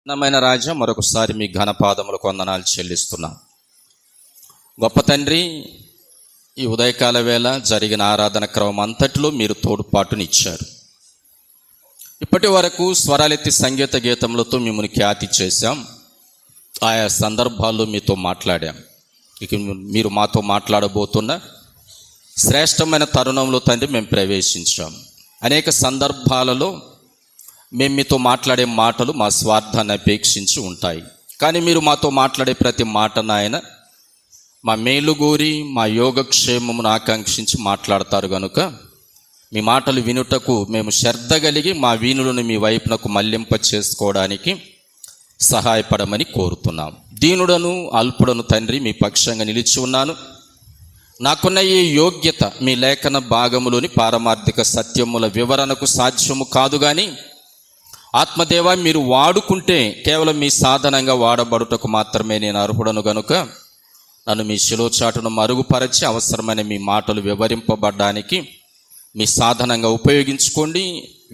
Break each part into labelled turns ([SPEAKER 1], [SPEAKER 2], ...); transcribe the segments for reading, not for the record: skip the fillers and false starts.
[SPEAKER 1] నమైన రాజా, మరొకసారి మీ ఘనపాదములకు వందనాలు చెల్లిస్తున్నాం. గొప్ప తండ్రి, ఈ ఉదయకాల వేళ జరిగిన ఆరాధన క్రమం అంతటిలో మీరు తోడ్పాటునిచ్చారు. ఇప్పటి వరకు స్వరాలెత్తి సంగీత గీతములతో మిమ్మల్ని ఖ్యాతి చేశాం. ఆయా సందర్భాల్లో మీతో మాట్లాడాం. ఇక మీరు మాతో మాట్లాడబోతున్న శ్రేష్టమైన తరుణంలో తండ్రి మేము ప్రవేశించాం. అనేక సందర్భాలలో మేము మీతో మాట్లాడే మాటలు మా స్వార్థాన్ని అపేక్షించి ఉంటాయి. కానీ మీరు మాతో మాట్లాడే ప్రతి మాట నాయన మా మేలుగోరి, మా యోగక్షేమమును ఆకాంక్షించి మాట్లాడతారు కనుక మీ మాటలు వినుటకు మేము శ్రద్ధ కలిగి మా వీణులను మీ వైపునకు మళ్లింప చేసుకోవడానికి సహాయపడమని కోరుతున్నాం. దీనుడను అల్పుడను తండ్రి మీ పక్షంగా నిలిచి ఉన్నాను. నాకున్న ఈ యోగ్యత మీ లేఖన భాగములోని పారమార్థిక సత్యముల వివరణకు సాధ్యము కాదు. కానీ ఆత్మదేవ, మీరు వాడుకుంటే కేవలం మీ సాధనంగా వాడబడుటకు మాత్రమే నేను అర్హుడను గనుక నన్ను మీ శిలోచాటును మరుగుపరచి అవసరమైన మీ మాటలు వివరింపబడ్డానికి మీ సాధనంగా ఉపయోగించుకోండి.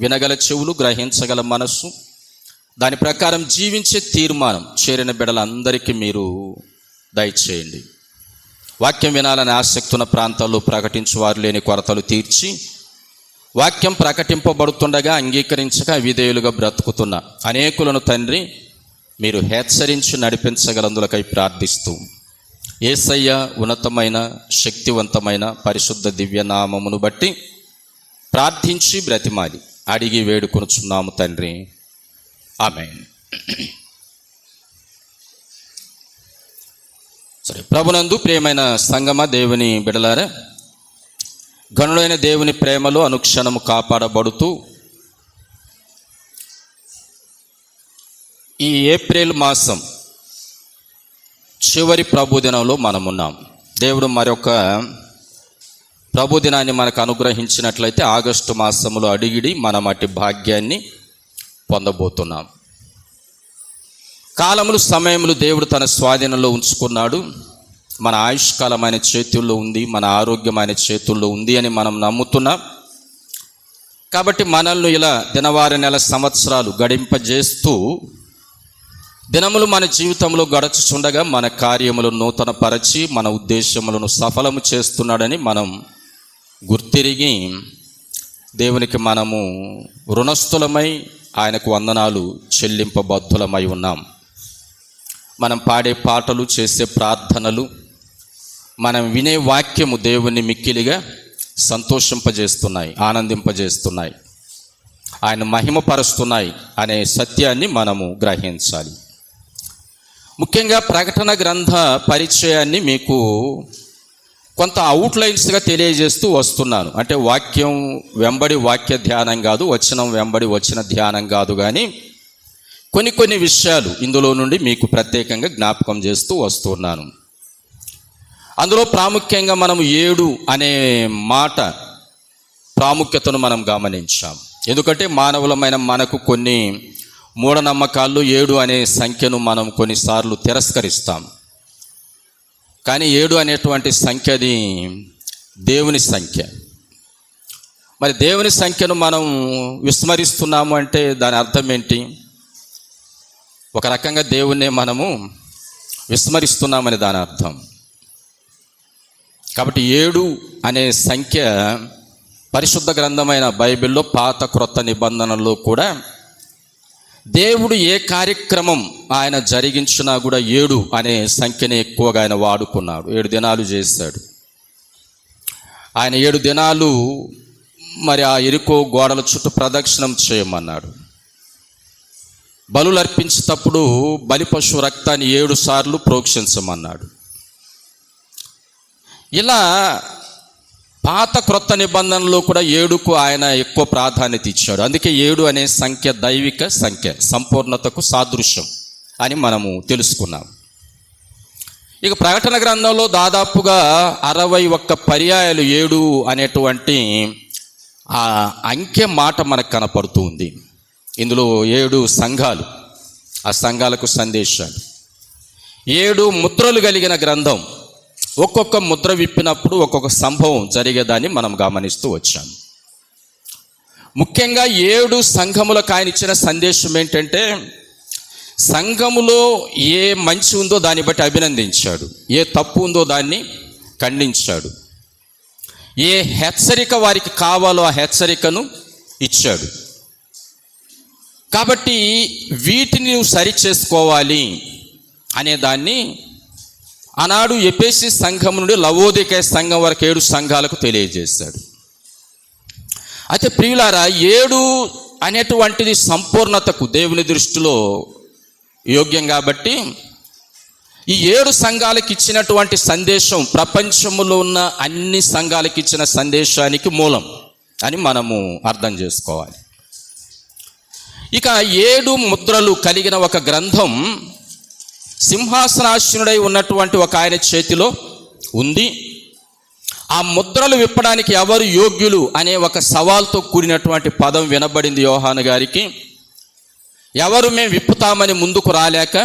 [SPEAKER 1] వినగల చెవులు, గ్రహించగల మనస్సు, దాని ప్రకారం జీవించే తీర్మానం చేరిన బిడ్డలందరికీ మీరు దయచేయండి. వాక్యం వినాలని ఆసక్తి ఉన్న ప్రాంతాల్లో ప్రకటించువారు లేని కొరతలు తీర్చి, వాక్యం ప్రకటింపబడుతుండగా అంగీకరించక అవిధేయులుగా బ్రతుకుతున్న అనేకులను తండ్రి మీరు హెచ్చరించి నడిపించగలందులకై ప్రార్థిస్తూ యేసయ్య ఉన్నతమైన శక్తివంతమైన పరిశుద్ధ దివ్యనామమును బట్టి ప్రార్థించి బ్రతిమాలి అడిగి వేడుకొనుచున్నాము తండ్రి, ఆమేన్. సరే, ప్రభునందు ప్రియమైన సంగమ, దేవుని బిడలారా, గనుడైన దేవుని ప్రేమలో అనుక్షణము కాపాడబడుతూ ఈ ఏప్రిల్ మాసం చివరి ప్రభుదినంలో మనమున్నాం. దేవుడు మరొక ప్రభుదినాన్ని మనకు అనుగ్రహించినట్లయితే ఆగస్టు మాసంలో అడిగిడి మనం అట్టి భాగ్యాన్ని పొందబోతున్నాం. కాలములు, సమయములు దేవుడు తన స్వాధీనంలో ఉంచుకున్నాడు. మన ఆయుష్కాలం ఆయన చేతుల్లో ఉంది, మన ఆరోగ్యం ఆయన చేతుల్లో ఉంది అని మనం నమ్ముతున్నాం. కాబట్టి మనల్ని ఇలా దినవారి నెల సంవత్సరాలు గడింపజేస్తూ దినములు మన జీవితంలో గడచుచుండగా మన కార్యములను నూతనపరచి మన ఉద్దేశములను సఫలము చేస్తున్నాడని మనం గుర్తిరిగి దేవునికి మనము రుణస్థులమై ఆయనకు వందనాలు చెల్లింపబద్ధులమై ఉన్నాం. మనం పాడే పాటలు, చేసే ప్రార్థనలు, మనం వినే వాక్యము దేవుని మిక్కిలిగా సంతోషింపజేస్తున్నాయి, ఆనందింపజేస్తున్నాయి, ఆయన మహిమపరుస్తున్నాయి అనే సత్యాన్ని మనము గ్రహించాలి. ముఖ్యంగా ప్రకటన గ్రంథ పరిచయాన్ని మీకు కొంత అవుట్లైన్స్గా తెలియజేస్తూ వస్తున్నాను. అంటే వాక్యం వెంబడి వాక్య ధ్యానం కాదు, వచనం వెంబడి వచన ధ్యానం కాదు, కానీ కొన్ని విషయాలు ఇందులో నుండి మీకు ప్రత్యేకంగా జ్ఞాపకం చేస్తూ వస్తున్నాను. అందులో ప్రాముఖ్యంగా మనం 7 అనే మాట ప్రాముఖ్యతను మనం గమనించాం. ఎందుకంటే మానవులమైన మనకు కొన్ని మూఢనమ్మకాల్లో 7 అనే సంఖ్యను మనం కొన్నిసార్లు తిరస్కరిస్తాం. కానీ 7 అనేటువంటి సంఖ్యది దేవుని సంఖ్య. మరి దేవుని సంఖ్యను మనం విస్మరిస్తున్నాము అంటే దాని అర్థం ఏంటి? ఒక రకంగా దేవుణ్ణే మనము విస్మరిస్తున్నామని దాని అర్థం. కాబట్టి 7 అనే సంఖ్య పరిశుద్ధ గ్రంథమైన బైబిల్లో పాత క్రొత్త నిబంధనల్లో కూడా దేవుడు ఏ కార్యక్రమం ఆయన జరిగించినా కూడా 7 అనే సంఖ్యని ఎక్కువగా ఆయన వాడుకున్నాడు. 7 దినాలు చేశాడు ఆయన. 7 దినాలు మరి ఆ ఎరికో గోడల చుట్టూ ప్రదక్షిణం చేయమన్నాడు. బలులు అర్పించేటప్పుడు బలి పశువు రక్తాన్ని 7 సార్లు ప్రోక్షించమన్నాడు. ఇలా పాత క్రొత్త నిబంధనలో కూడా 7కు ఆయన ఎక్కువ ప్రాధాన్యత ఇచ్చాడు. అందుకే 7 అనే సంఖ్య దైవిక సంఖ్య, సంపూర్ణతకు సాదృశ్యం అని మనము తెలుసుకున్నాం. ఇక ప్రకటన గ్రంథంలో దాదాపుగా 61 పర్యాయాలు 7 అనేటువంటి ఆ అంకె మాట మనకు కనపడుతూ ఉంది. ఇందులో 7 సంఘాలు, ఆ సంఘాలకు సందేశాలు, 7 ముద్రలు కలిగిన గ్రంథం. ఒక్కొక్క ముద్ర విప్పినప్పుడు ఒక్కొక్క సంభవం జరిగేదాన్ని మనం గమనిస్తూ వచ్చాం. ముఖ్యంగా 7 సంఘములకు ఆయన ఇచ్చిన సందేశం ఏంటంటే, సంఘములో ఏ మంచి ఉందో దాన్ని బట్టి అభినందించాడు, ఏ తప్పు ఉందో దాన్ని ఖండించాడు, ఏ హెచ్చరిక వారికి కావాలో ఆ హెచ్చరికను ఇచ్చాడు. కాబట్టి వీటిని నువ్వు సరిచేసుకోవాలి అనే దాన్ని ఆనాడు ఎఫెసీ సంఘం నుండి లవోదికయ సంఘం వరకు 7 సంఘాలకు తెలియజేశాడు. అయితే ప్రియులారా, 7 అనేటువంటిది సంపూర్ణతకు దేవుని దృష్టిలో యోగ్యం కాబట్టి ఈ 7 సంఘాలకు ఇచ్చినటువంటి సందేశం ప్రపంచంలో ఉన్న అన్ని సంఘాలకు ఇచ్చిన సందేశానికి మూలం అని మనము అర్థం చేసుకోవాలి. ఇక 7 ముద్రలు కలిగిన ఒక గ్రంథం సింహాసనాసీనుడై ఉన్నటువంటి ఒక ఆయన చేతిలో ఉంది. ఆ ముద్రలు విప్పడానికి ఎవరు యోగ్యులు అనే ఒక సవాల్తో కూడినటువంటి పదం వినబడింది యోహాను గారికి. ఎవరు మేము విప్పుతామని ముందుకు రాలేక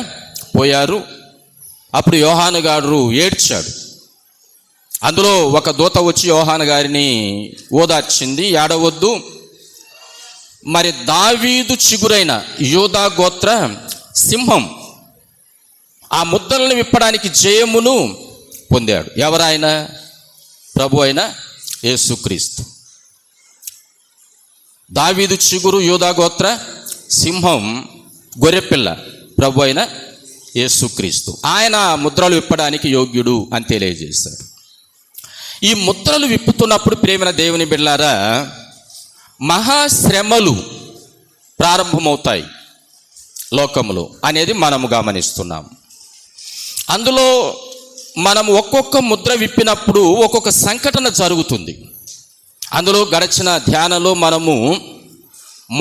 [SPEAKER 1] పోయారు. అప్పుడు యోహాను గారు ఏడ్చాడు. అందులో ఒక దూత వచ్చి యోహాను గారిని ఓదార్చింది, ఏడవద్దు, మరి దావీదు చిగురైన యూదా గోత్ర సింహం ఆ ముద్రలను విప్పడానికి జయమును పొందాడు. ఎవరాయన? ప్రభు అయిన యేసుక్రీస్తు. దావీదు చిగురు యూదా గోత్ర సింహం గొర్రెపిల్ల ప్రభు అయిన యేసుక్రీస్తు. ఆయన ముద్రలు విప్పడానికి యోగ్యుడు అని తెలియజేశాడు. ఈ ముద్రలు విప్పుతున్నప్పుడు ప్రేమైన దేవుని బిడ్డలారా, మహాశ్రమలు ప్రారంభమవుతాయి లోకములో అనేది మనము గమనిస్తున్నాం. అందులో మనం ఒక్కొక్క ముద్ర విప్పినప్పుడు ఒక్కొక్క సంఘటన జరుగుతుంది. అందులో గడిచిన ధ్యానంలో మనము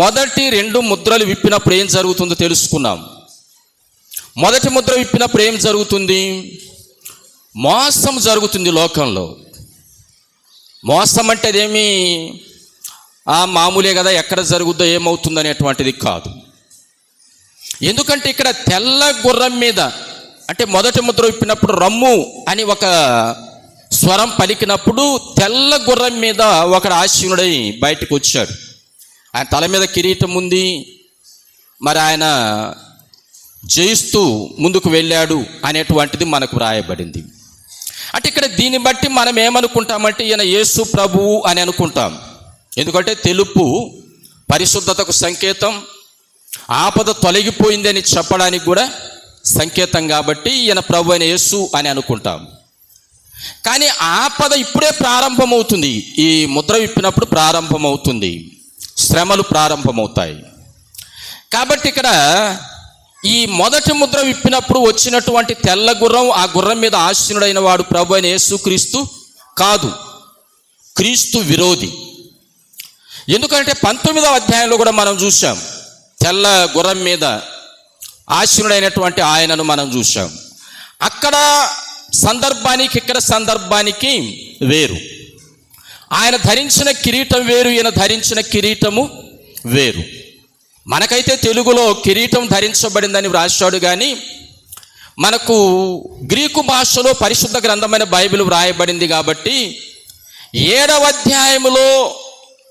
[SPEAKER 1] మొదటి 2 ముద్రలు విప్పినప్పుడు ఏం జరుగుతుందో తెలుసుకున్నాం. మొదటి ముద్ర విప్పినప్పుడు ఏం జరుగుతుంది? మోసం జరుగుతుంది లోకంలో. మోసం అంటే అదేమి మామూలే కదా, ఎక్కడ జరుగుద్దో ఏమవుతుంది అనేటువంటిది కాదు. ఎందుకంటే ఇక్కడ తెల్ల గుర్రం మీద, అంటే మొదటి ముద్ర విప్పినప్పుడు రమ్ము అని ఒక స్వరం పలికినప్పుడు తెల్ల గుర్రం మీద ఒకడు ఆసీనుడై బయటకు వచ్చాడు. ఆయన తల మీద కిరీటం ఉంది. మరి ఆయన జయిస్తూ ముందుకు వెళ్ళాడు అనేటువంటిది మనకు రాయబడింది. అంటే ఇక్కడ దీన్ని బట్టి మనం ఏమనుకుంటామంటే ఈయన యేసు ప్రభువు అని అనుకుంటాం. ఎందుకంటే తెలుపు పరిశుద్ధతకు సంకేతం, ఆపద తొలగిపోయింది అని చెప్పడానికి కూడా సంకేతం కాబట్టి ఈయన ప్రభు అయిన యేసు అని అనుకుంటాం. కానీ ఆపద ఇప్పుడే ప్రారంభమవుతుంది. ఈ ముద్ర విప్పినప్పుడు ప్రారంభమవుతుంది, శ్రమలు ప్రారంభమవుతాయి. కాబట్టి ఇక్కడ ఈ మొదటి ముద్ర విప్పినప్పుడు వచ్చినటువంటి తెల్ల గుర్రం, ఆ గుర్రం మీద ఆసీనుడైన వాడు ప్రభు అయిన యేసుక్రీస్తు కాదు, క్రీస్తు విరోధి. ఎందుకంటే 19వ అధ్యాయంలో కూడా మనం చూసాం, తెల్ల గుర్రం మీద ఆసీనుడైనటువంటి ఆయనను మనం చూసాం. అక్కడ సందర్భానికి ఇక్కడ సందర్భానికి వేరు. ఆయన ధరించిన కిరీటం వేరు, ఈయన ధరించిన కిరీటము వేరు. మనకైతే తెలుగులో కిరీటం ధరించబడిందని వ్రాశాడు, కానీ మనకు గ్రీకు భాషలో పరిశుద్ధ గ్రంథమైన బైబిల్ వ్రాయబడింది కాబట్టి 7వ అధ్యాయములో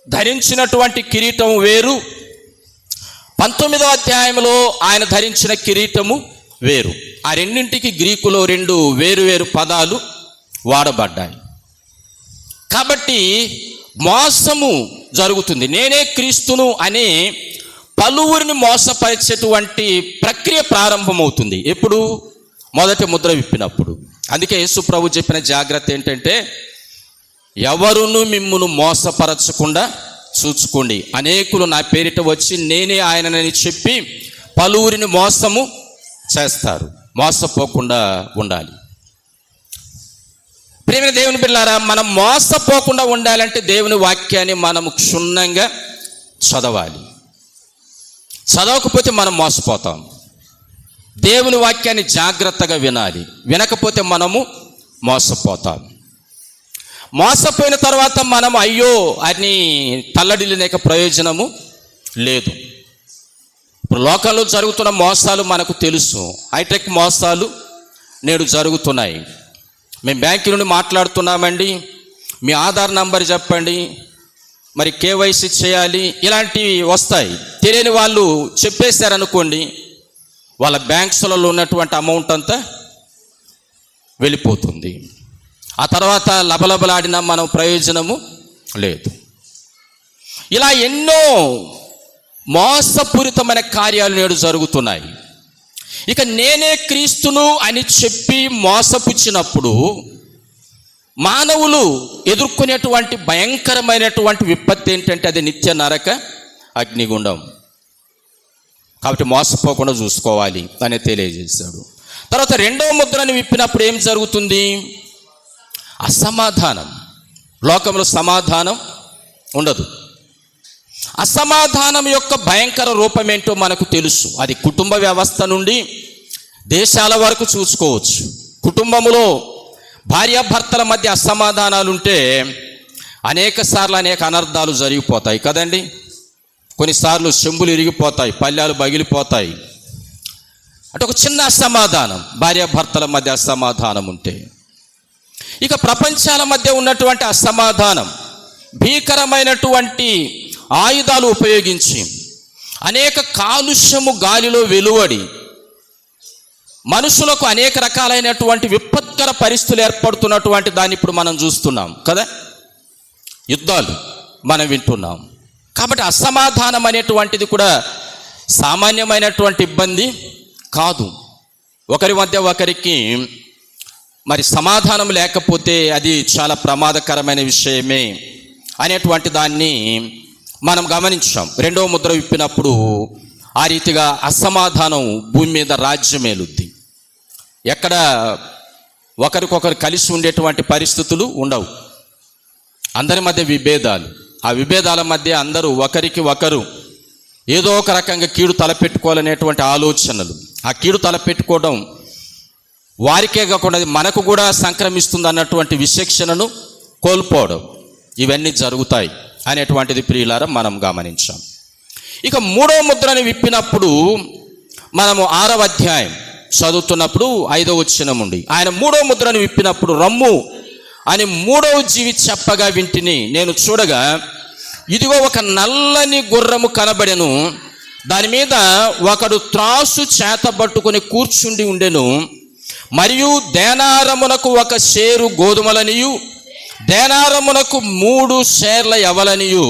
[SPEAKER 1] ధరించినటువంటి కిరీటం వేరు, 19వ అధ్యాయంలో ఆయన ధరించిన కిరీటము వేరు. ఆ రెండింటికి గ్రీకులో 2 వేరు పదాలు వాడబడ్డాయి. కాబట్టి మోసము జరుగుతుంది. నేనే క్రీస్తును అని పలువురిని మోసపరిచేటువంటి ప్రక్రియ ప్రారంభమవుతుంది. ఎప్పుడు? మొదటి ముద్ర విప్పినప్పుడు. అందుకే యేసు ప్రభు చెప్పిన జాగ్రత్త ఏంటంటే, ఎవరును మిమ్మును మోసపరచకుండా చూచుకోండి. అనేకులు నా పేరిట వచ్చి నేనే ఆయనని చెప్పి పలువురిని మోసము చేస్తారు. మోసపోకుండా ఉండాలి. ప్రియమైన దేవుని బిడ్డలారా, మనం మోసపోకుండా ఉండాలంటే దేవుని వాక్యాన్ని మనము క్షుణ్ణంగా చదవాలి. చదవకపోతే మనం మోసపోతాం. దేవుని వాక్యాన్ని జాగ్రత్తగా వినాలి. వినకపోతే మనము మోసపోతాం. మోసపోయిన తర్వాత మనం అయ్యో అని తల్లడిల్లినేక ప్రయోజనము లేదు. ఇప్పుడు లోకంలో జరుగుతున్న మోసాలు మనకు తెలుసు. హైటెక్ మోసాలు నేడు జరుగుతున్నాయి. మేము బ్యాంకు నుండి మాట్లాడుతున్నామండి, మీ ఆధార్ నంబర్ చెప్పండి, మరి కేవైసీ చేయాలి, ఇలాంటివి వస్తాయి. తెలియని వాళ్ళు చెప్పేశారనుకోండి, వాళ్ళ బ్యాంక్స్లలో ఉన్నటువంటి అమౌంట్ అంతా వెళ్ళిపోతుంది. ఆ తర్వాత లబలబలాడినా మనం ప్రయోజనము లేదు. ఇలా ఎన్నో మోసపూరితమైన కార్యాలు నేడు జరుగుతున్నాయి. ఇక నేనే క్రీస్తును అని చెప్పి మోసపుచ్చినప్పుడు మానవులు ఎదుర్కొనేటువంటి భయంకరమైనటువంటి విపత్తు ఏంటంటే అది నిత్య నరక అగ్నిగుండం. కాబట్టి మోసపోకుండా చూసుకోవాలి అని తెలియజేశాడు. తర్వాత రెండవ ముద్రను విప్పినప్పుడు ఏం జరుగుతుంది? అసమాధానం. లోకంలో సమాధానం ఉండదు. అసమాధానం యొక్క భయంకర రూపం ఏంటో మనకు తెలుసు. అది కుటుంబ వ్యవస్థ నుండి దేశాల వరకు చూసుకోవచ్చు. కుటుంబంలో భార్యాభర్తల మధ్య అసమాధానాలు ఉంటే అనేక సార్లు అనేక అనర్థాలు జరిగిపోతాయి కదండి. కొన్నిసార్లు చెంబులు ఇరిగిపోతాయి, పళ్ళాలు పగిలిపోతాయి. అంటే ఒక చిన్న అసమాధానం, భార్యాభర్తల మధ్య అసమాధానం ఉంటే. ఇక ప్రపంచాల మధ్య ఉన్నటువంటి అసమాధానం భీకరమైనటువంటి ఆయుధాలు ఉపయోగించి అనేక కాలుష్యము గాలిలో వెలువడి మనుషులకు అనేక రకాలైనటువంటి విపత్కర పరిస్థితులు ఏర్పడుతున్నటువంటి దాన్ని ఇప్పుడు మనం చూస్తున్నాం కదా. యుద్ధాలు మనం వింటున్నాం. కాబట్టి అసమాధానం అనేటువంటిది కూడా సామాన్యమైనటువంటి ఇబ్బంది కాదు. ఒకరి మధ్య ఒకరికి మరి సమాధానం లేకపోతే అది చాలా ప్రమాదకరమైన విషయమే అనేటువంటి దాన్ని మనం గమనించాం. రెండవ ముద్ర విప్పినప్పుడు ఆ రీతిగా అసమాధానం భూమి మీద రాజ్యమేలుద్ది. ఎక్కడ ఒకరికొకరు కలిసి ఉండేటువంటి పరిస్థితులు ఉండవు. అందరి మధ్య విభేదాలు. ఆ విభేదాల మధ్య అందరూ ఒకరికి ఒకరు ఏదో ఒక రకంగా కీడు తలపెట్టుకోవాలనేటువంటి ఆలోచనలు. ఆ కీడు తలపెట్టుకోవడం వారికే కాకుండా మనకు కూడా సంక్రమిస్తుంది అన్నటువంటి విచక్షణను కోల్పోవడం, ఇవన్నీ జరుగుతాయి అనేటువంటిది ప్రియులారా మనం గమనించాం. ఇక మూడవ ముద్రని విప్పినప్పుడు మనము 6వ అధ్యాయం చదువుతున్నప్పుడు 5వ వచనం ఉండి, ఆయన మూడవ ముద్రను విప్పినప్పుడు రమ్ము అని మూడవ జీవి చెప్పగా వింటిని. నేను చూడగా ఇదిగో ఒక నల్లని గుర్రము కనబడెను. దాని మీద ఒకడు త్రాసు చేతబట్టుకుని కూర్చుండి ఉండెను. మరియు దేనారమునకు 1 షేరు గోధుమలనియు దేనారమునకు 3 షేర్ల యవలనియు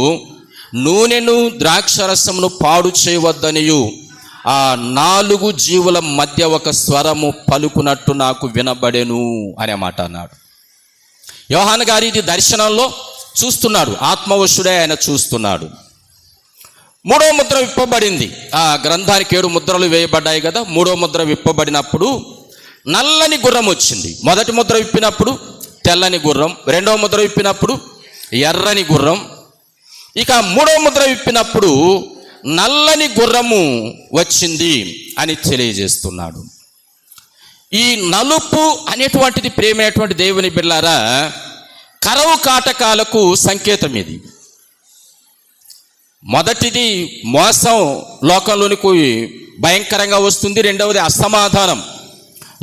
[SPEAKER 1] నూనెను ద్రాక్షరసమును పాడు చేయవద్దనియు ఆ 4 జీవుల మధ్య ఒక స్వరము పలుకునట్టు నాకు వినబడెను అనే మాట అన్నాడు. యోహాను గారు ఇది దర్శనంలో చూస్తున్నాడు. ఆత్మవశుడే ఆయన చూస్తున్నాడు. మూడవ ముద్ర విప్పబడింది. ఆ గ్రంథానికి 7 ముద్రలు వేయబడ్డాయి కదా. మూడవ ముద్ర విప్పబడినప్పుడు నల్లని గుర్రం వచ్చింది. మొదటి ముద్ర విప్పినప్పుడు తెల్లని గుర్రం, రెండవ ముద్ర విప్పినప్పుడు ఎర్రని గుర్రం. ఇక మూడవ ముద్ర విప్పినప్పుడు నల్లని గుర్రము వచ్చింది అని తెలియజేస్తున్నాడు. ఈ నలుపు అనేటువంటిది ప్రేమైనటువంటి దేవుని బిడ్డలారా కరవు కాటకాలకు సంకేతం. ఇది మొదటిది మోసం లోకంలోనికి భయంకరంగా వస్తుంది. రెండవది అసమాధానం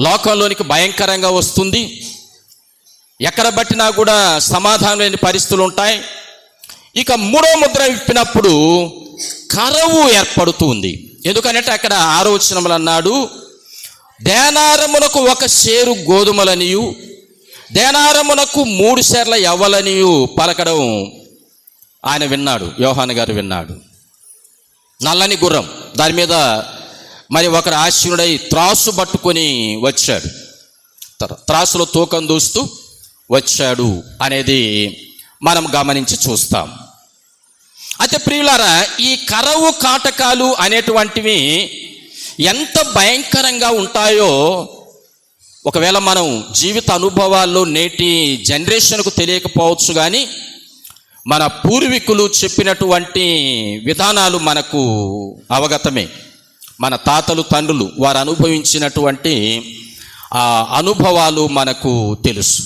[SPEAKER 1] లోకంలోనికి భయంకరంగా వస్తుంది. ఎక్కడ బట్టినా కూడా సమాధానం లేని పరిస్థితులు ఉంటాయి. ఇక మూడవ ముద్ర విప్పినప్పుడు కరవు ఏర్పడుతుంది. ఎందుకంటే అక్కడ 6వ వచనంలో అన్నాడు, దేనారమునకు 1 షేరు గోధుమలనియు దేనారమునకు 3 షేర్ల యవ్వలనియు పలకడం ఆయన విన్నాడు. యోహాను గారు విన్నాడు. నల్లని గుర్రం, దాని మీద మరి ఒకరు ఆశీనుడై త్రాసు పట్టుకొని వచ్చాడు. త్రాసులో తూకం దూస్తూ వచ్చాడు అనేది మనం గమనించి చూస్తాం. అయితే ప్రియులారా, ఈ కరవు కాటకాలు అనేటువంటివి ఎంత భయంకరంగా ఉంటాయో ఒకవేళ మనం జీవిత అనుభవాల్లో నేటి జనరేషన్కు తెలియకపోవచ్చు, కానీ మన పూర్వీకులు చెప్పినటువంటి విధానాలు మనకు అవగతమే. మన తాతలు తండ్రులు వారు అనుభవించినటువంటి ఆ అనుభవాలు మనకు తెలుసు.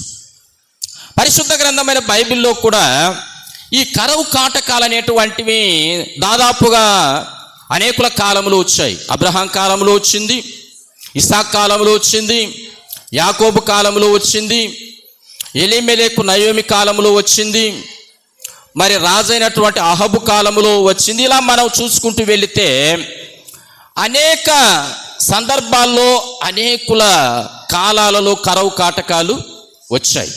[SPEAKER 1] పరిశుద్ధ గ్రంథమైన బైబిల్లో కూడా ఈ కరవు కాటకాలు అనేటువంటివి దాదాపుగా అనేకుల కాలంలో వచ్చాయి. అబ్రహాం కాలంలో వచ్చింది, ఇసాక్ కాలంలో వచ్చింది, యాకోబు కాలంలో వచ్చింది, ఎలీమెలెకు నయోమి కాలంలో వచ్చింది, మరి రాజైనటువంటి అహబు కాలంలో వచ్చింది. ఇలా మనం చూసుకుంటూ వెళితే అనేక సందర్భాల్లో అనేకుల కాలాలలో కరవు కాటకాలు వచ్చాయి.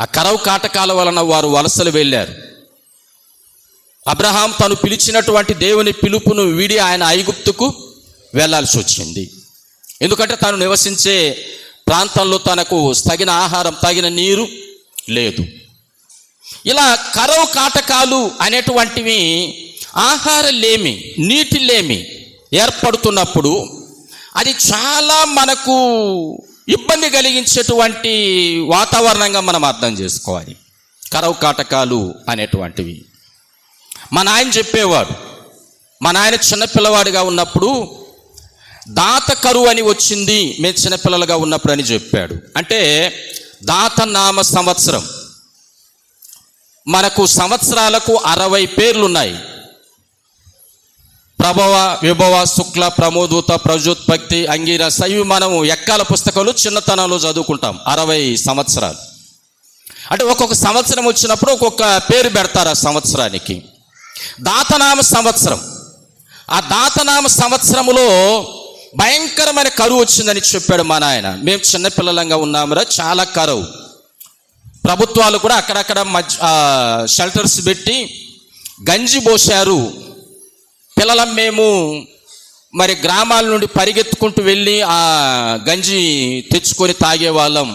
[SPEAKER 1] ఆ కరవు కాటకాల వలన వారు వలసలు వెళ్ళారు. అబ్రహాం తను పిలిచినటువంటి దేవుని పిలుపును వీడి ఆయన ఐగుప్తుకు వెళ్ళాల్సి వచ్చింది. ఎందుకంటే తను నివసించే ప్రాంతంలో తనకు తగిన ఆహారం, తగిన నీరు లేదు. ఇలా కరవు కాటకాలు అనేటువంటివి ఆహారం లేమి, నీటి లేమి ఏర్పడుతున్నప్పుడు అది చాలా మనకు ఇబ్బంది కలిగించేటువంటి వాతావరణంగా మనం అర్థం చేసుకోవాలి. కరవు కాటకాలు అనేటువంటివి మా నాయన చెప్పేవాడు. మా నాయన చిన్నపిల్లవాడిగా ఉన్నప్పుడు దాత కరువు అని వచ్చింది మేము చిన్నపిల్లలుగా ఉన్నప్పుడు అని చెప్పాడు. అంటే దాత నామ సంవత్సరం. మనకు సంవత్సరాలకు 60 పేర్లు ఉన్నాయి. ప్రభవ, విభవ, శుక్ల, ప్రమోదూత, ప్రజోత్పత్తి, అంగీరస, ఇవి మనం ఎక్కాల పుస్తకాలు చిన్నతనంలో చదువుకుంటాం. 60 సంవత్సరాలు. అంటే ఒక్కొక్క సంవత్సరం వచ్చినప్పుడు ఒక్కొక్క పేరు పెడతారు ఆ సంవత్సరానికి. దాతనామ సంవత్సరం. ఆ దాతనామ సంవత్సరములో భయంకరమైన కరువు వచ్చిందని చెప్పాడు మా నాయన. మేము చిన్నపిల్లలంగా ఉన్నామురా, చాలా కరువు. ప్రభుత్వాలు కూడా అక్కడక్కడ షెల్టర్స్ పెట్టి గంజి పోశారు. పిల్లలం మేము మరి గ్రామాల నుండి పరిగెత్తుకుంటూ వెళ్ళి ఆ గంజి తెచ్చుకొని తాగేవాళ్ళం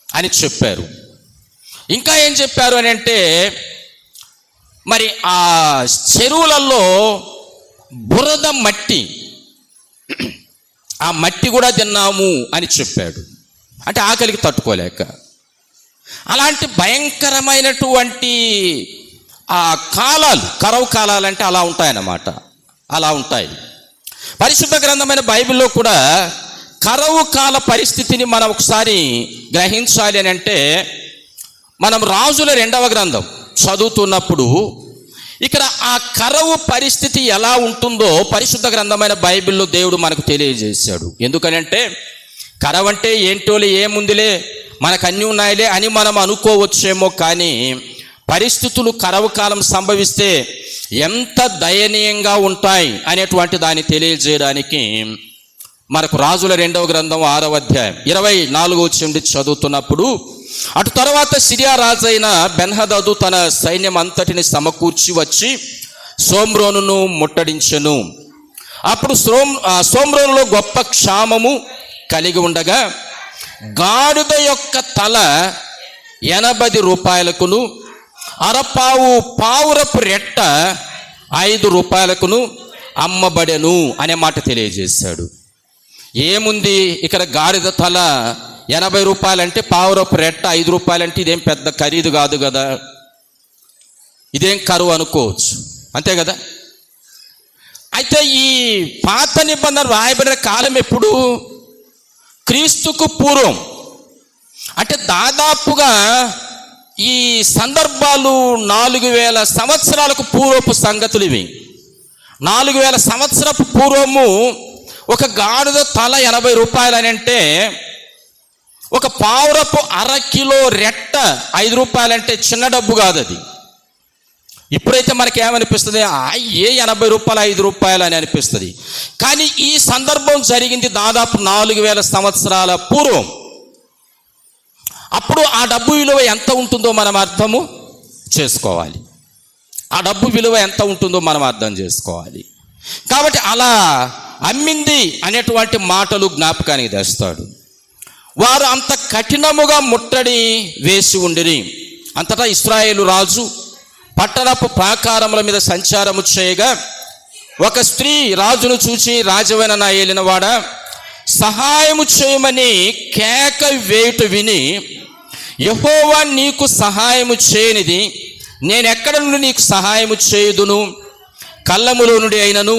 [SPEAKER 1] అని చెప్పారు. ఇంకా ఏం చెప్పారు అని అంటే, మరి ఆ చెరువులలో బురద మట్టి, ఆ మట్టి కూడా తిన్నాము అని చెప్పాడు. అంటే ఆకలికి తట్టుకోలేక. అలాంటి భయంకరమైనటువంటి ఆ కాలాలు, కరవు కాలాలు అంటే అలా ఉంటాయన్నమాట. అలా ఉంటాయి. పరిశుద్ధ గ్రంథమైన బైబిల్లో కూడా కరవు కాల పరిస్థితిని మనం ఒకసారి గ్రహించాలి అని అంటే, మనం రాజుల 2వ గ్రంథం చదువుతున్నప్పుడు ఇక్కడ ఆ కరవు పరిస్థితి ఎలా ఉంటుందో పరిశుద్ధ గ్రంథమైన బైబిల్లో దేవుడు మనకు తెలియజేశాడు. ఎందుకనంటే కరవు అంటే ఏంటోలే, ఏముందిలే, మనకు అన్నీ ఉన్నాయిలే అని మనం అనుకోవచ్చేమో, కానీ పరిస్థితులు కరవు కాలం సంభవిస్తే ఎంత దయనీయంగా ఉంటాయి అనేటువంటి దాన్ని తెలియజేయడానికి మనకు రాజుల 2వ గ్రంథం 6వ అధ్యాయం 24వ వచనం చదువుతున్నప్పుడు, అటు తర్వాత సిరియా రాజైన బెన్హదదు తన సైన్యం అంతటిని సమకూర్చి వచ్చి సోమ్రోనును ముట్టడించెను. అప్పుడు సోమ్రోనులో గొప్ప క్షామము కలిగి ఉండగా గాడిద యొక్క తల 80 రూపాయలకును, అరపావు పావురపు రెట్ట 5 రూపాయలకును అమ్మబడెను అనే మాట తెలియజేశాడు. ఏముంది ఇక్కడ, గాడిద తల 80 రూపాయలంటే పావురపు రెట్ట 5 రూపాయలంటే ఇదేం పెద్ద ఖరీదు కాదు కదా, ఇదేం కరువు అనుకోవచ్చు, అంతే కదా. అయితే ఈ పాత నిబంధన రాయబడిన కాలం ఎప్పుడు? క్రీస్తుకు పూర్వం. అంటే దాదాపుగా ఈ సందర్భాలు 4000 సంవత్సరాలకు పూర్వపు సంగతులు ఇవి. 4000 సంవత్సరపు పూర్వము ఒక గాడిద తల 80 రూపాయలు అని అంటే, ఒక పావురపు 1/2 కిలో రెట్ట 5 రూపాయలంటే చిన్న డబ్బు కాదు అది. ఇప్పుడైతే మనకి ఏమనిపిస్తుంది, ఏ 80 రూపాయలు 5 రూపాయలు అని అనిపిస్తుంది. కానీ ఈ సందర్భం జరిగింది దాదాపు 4000 సంవత్సరాల పూర్వం. అప్పుడు ఆ డబ్బు విలువ ఎంత ఉంటుందో మనం అర్థము చేసుకోవాలి. ఆ డబ్బు విలువ ఎంత ఉంటుందో మనం అర్థం చేసుకోవాలి. కాబట్టి అలా అమ్మింది అనేటువంటి మాటలు జ్ఞాపకానికి తెస్తాడు. వారు అంత కఠినముగా ముట్టడి వేసి ఉండిరి. అంతటా ఇశ్రాయేలు రాజు పట్టణపు ప్రాకారముల మీద సంచారము చేయగా ఒక స్త్రీ రాజును చూచి, రాజవైన నా ఏలినవాడ, సహాయము చేయమని కేక వేయుట విని, యెహోవా నీకు సహాయము చేయనిది నేనెక్కడ నుండి నీకు సహాయము చేయుదును? కళ్ళములో నుండి అయినను,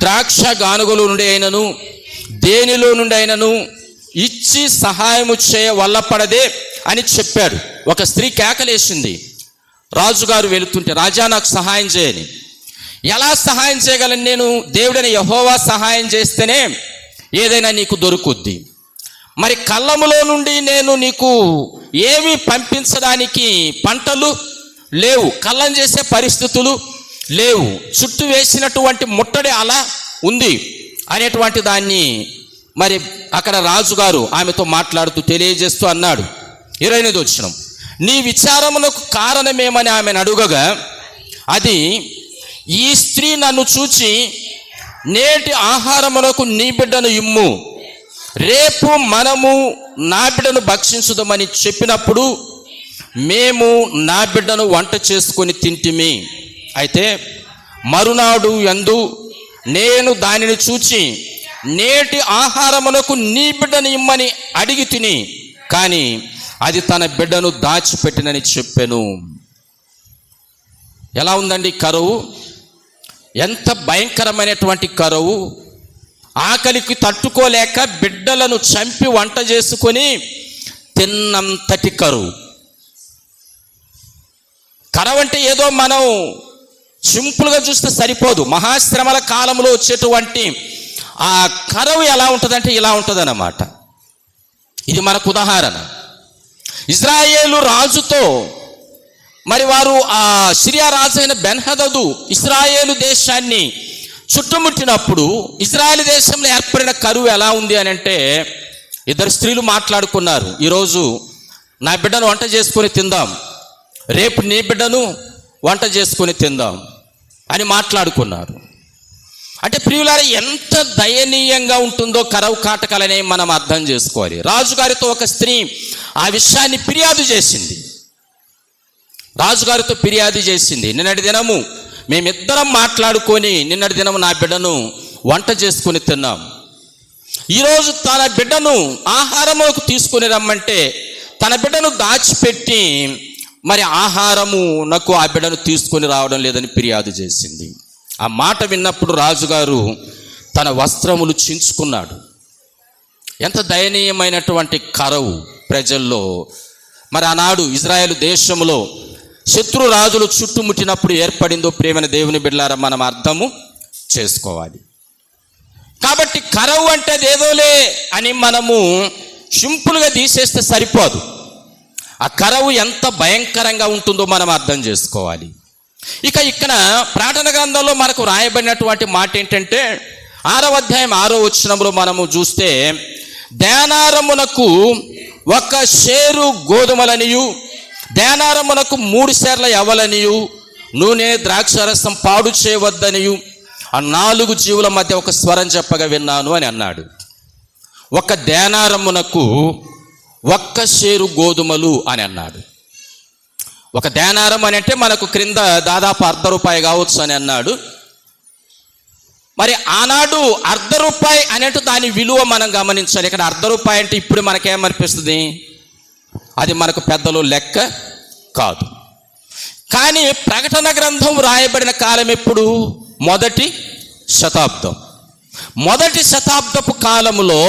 [SPEAKER 1] ద్రాక్ష గానుగలో నుండి అయినను, దేనిలో నుండి అయినను ఇచ్చి సహాయము చేయ వల్లపడదే అని చెప్పాడు. ఒక స్త్రీ కేకలేసింది రాజుగారు వెళుతుంటే, రాజా నాకు సహాయం చేయని. ఎలా సహాయం చేయగలను నేను? దేవుడైన యెహోవా సహాయం చేస్తేనే ఏదైనా నీకు దొరుకుద్ది. మరి కళ్ళములో నుండి నేను నీకు ఏమి పంపించడానికి పంటలు లేవు, కళ్ళం చేసే పరిస్థితులు లేవు, చుట్టూ వేసినటువంటి ముట్టడి అలా ఉంది. అనేటువంటి దాన్ని మరి అక్కడ రాజుగారు ఆమెతో మాట్లాడుతూ తెలియజేస్తూ అన్నాడు. 28వ వచనం, నీ విచారములకు కారణమేమని ఆమెను అడుగగా, అది ఈ స్త్రీ నన్ను చూచి నేటి ఆహారములకు నీ బిడ్డను ఇమ్ము, రేపు మనము నా బిడ్డను భక్షించుదామని చెప్పినప్పుడు మేము నా బిడ్డను వంట చేసుకొని తింటిమి. అయితే మరునాడు యందు నేను దానిని చూచి నేటి ఆహారములకు నీ బిడ్డను ఇమ్మని అడిగి తిని, కానీ అది తన బిడ్డను దాచిపెట్టినని చెప్పాను. ఎలా ఉందండి కరువు? ఎంత భయంకరమైనటువంటి కరువు! ఆకలికి తట్టుకోలేక బిడ్డలను చంపి వంట చేసుకొని తిన్నంతటి కరువు. కరువు అంటే ఏదో మనం సింపుల్గా చూస్తే సరిపోదు. మహాశ్రమల కాలంలో వచ్చేటువంటి ఆ కరువు ఎలా ఉంటుందంటే ఇలా ఉంటుందన్నమాట. ఇది మనకు ఉదాహరణ. ఇజ్రాయేలు రాజుతో మరి వారు ఆ సిరియా రాజు అయిన బెన్హదదు ఇజ్రాయేలు దేశాన్ని చుట్టుముట్టినప్పుడు ఇజ్రాయేల్ దేశంలో ఏర్పడిన కరువు ఎలా ఉంది అని అంటే, ఇద్దరు స్త్రీలు మాట్లాడుకున్నారు, ఈరోజు నా బిడ్డను వంట చేసుకొని తిందాం, రేపు నీ బిడ్డను వంట చేసుకొని తిందాం అని మాట్లాడుకున్నారు. అంటే ప్రియులారా, ఎంత దయనీయంగా ఉంటుందో కరువు కాటకాలనే మనం అర్థం చేసుకోవాలి. రాజుగారితో ఒక స్త్రీ ఆ విషయాన్ని ఫిర్యాదు చేసింది. రాజుగారితో ఫిర్యాదు చేసింది, నిన్నటి దినము మేమిద్దరం మాట్లాడుకొని నిన్నటి దినము నా బిడ్డను వంట చేసుకొని తిన్నాం, ఈరోజు తన బిడ్డను ఆహారములకు తీసుకొని రమ్మంటే తన బిడ్డను దాచిపెట్టి మరి ఆహారము నాకు ఆ బిడ్డను తీసుకొని రావడం లేదని ఫిర్యాదు చేసింది. ఆ మాట విన్నప్పుడు రాజుగారు తన వస్త్రములు చించుకున్నాడు. ఎంత దయనీయమైనటువంటి కరువు ప్రజల్లో! మరి ఆనాడు ఇజ్రాయేలు దేశంలో శత్రు రాజులు చుట్టుముట్టినప్పుడు ఏర్పడిందో ప్రేమైన దేవుని బిడ్డలారా మనం అర్థము చేసుకోవాలి. కాబట్టి కరువు అంటే అదేదోలే అని మనము సింపుల్గా తీసేస్తే సరిపోదు. ఆ కరువు ఎంత భయంకరంగా ఉంటుందో మనం అర్థం చేసుకోవాలి. ఇక ఇక్కడ ప్రకటన గ్రంథంలో మనకు రాయబడినటువంటి మాట ఏంటంటే 6వ అధ్యాయం 6వ వచనంలో మనము చూస్తే, దేనారమునకు 1 షేరు గోధుమలనియు దేనారమునకు 3 షేర్ల యవలనియు నూనె ద్రాక్షారసం పాడు చేయవద్దనియు ఆ 4 జీవుల మధ్య ఒక స్వరం చెప్పగా విన్నాను అని అన్నాడు. 1 దేనారమునకు 1 షేరు గోధుమలు అని అన్నాడు. 1 దేనారం అని అంటే మనకు క్రింద దాదాపు ₹1 కావచ్చు అని అన్నాడు. మరి ఆనాడు ₹1 అనేటు దాని విలువ మనం గమనించాలి. ఇక్కడ ₹1 అంటే ఇప్పుడు మనకేమనిపిస్తుంది, అది మనకు పెద్దలు లెక్క కాదు. కానీ ప్రకటన గ్రంథం రాయబడిన కాలం ఎప్పుడు? మొదటి శతాబ్దపు కాలములో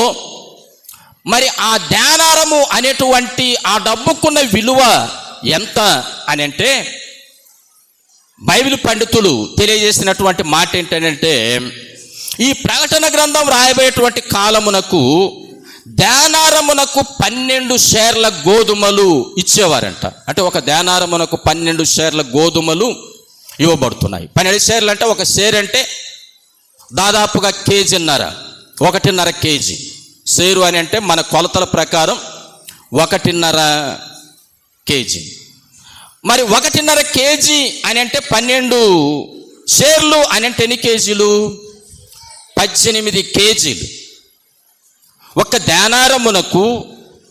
[SPEAKER 1] మరి ఆ దేనారము అనేటువంటి ఆ డబ్బుకున్న విలువ ఎంత అని అంటే, బైబిల్ పండితులు తెలియజేసినటువంటి మాట ఏంటంటే, ఈ ప్రకటన గ్రంథం రాయబడేటువంటి కాలమునకు దేనారమునకు 12 షేర్ల గోధుమలు ఇచ్చేవారంట. అంటే 1 దేనారమునకు 12 షేర్ల గోధుమలు ఇవ్వబడుతున్నాయి. 12 షేర్లు అంటే 1 షేర్ అంటే దాదాపుగా ఒకటిన్నర కేజీ. షేరు అని అంటే మన కొలతల ప్రకారం 1.5 కేజీ. మరి 1.5 కేజీ అని అంటే 12 షేర్లు అని అంటే ఎన్ని కేజీలు? 18 కేజీలు. 1 దేనారమునకు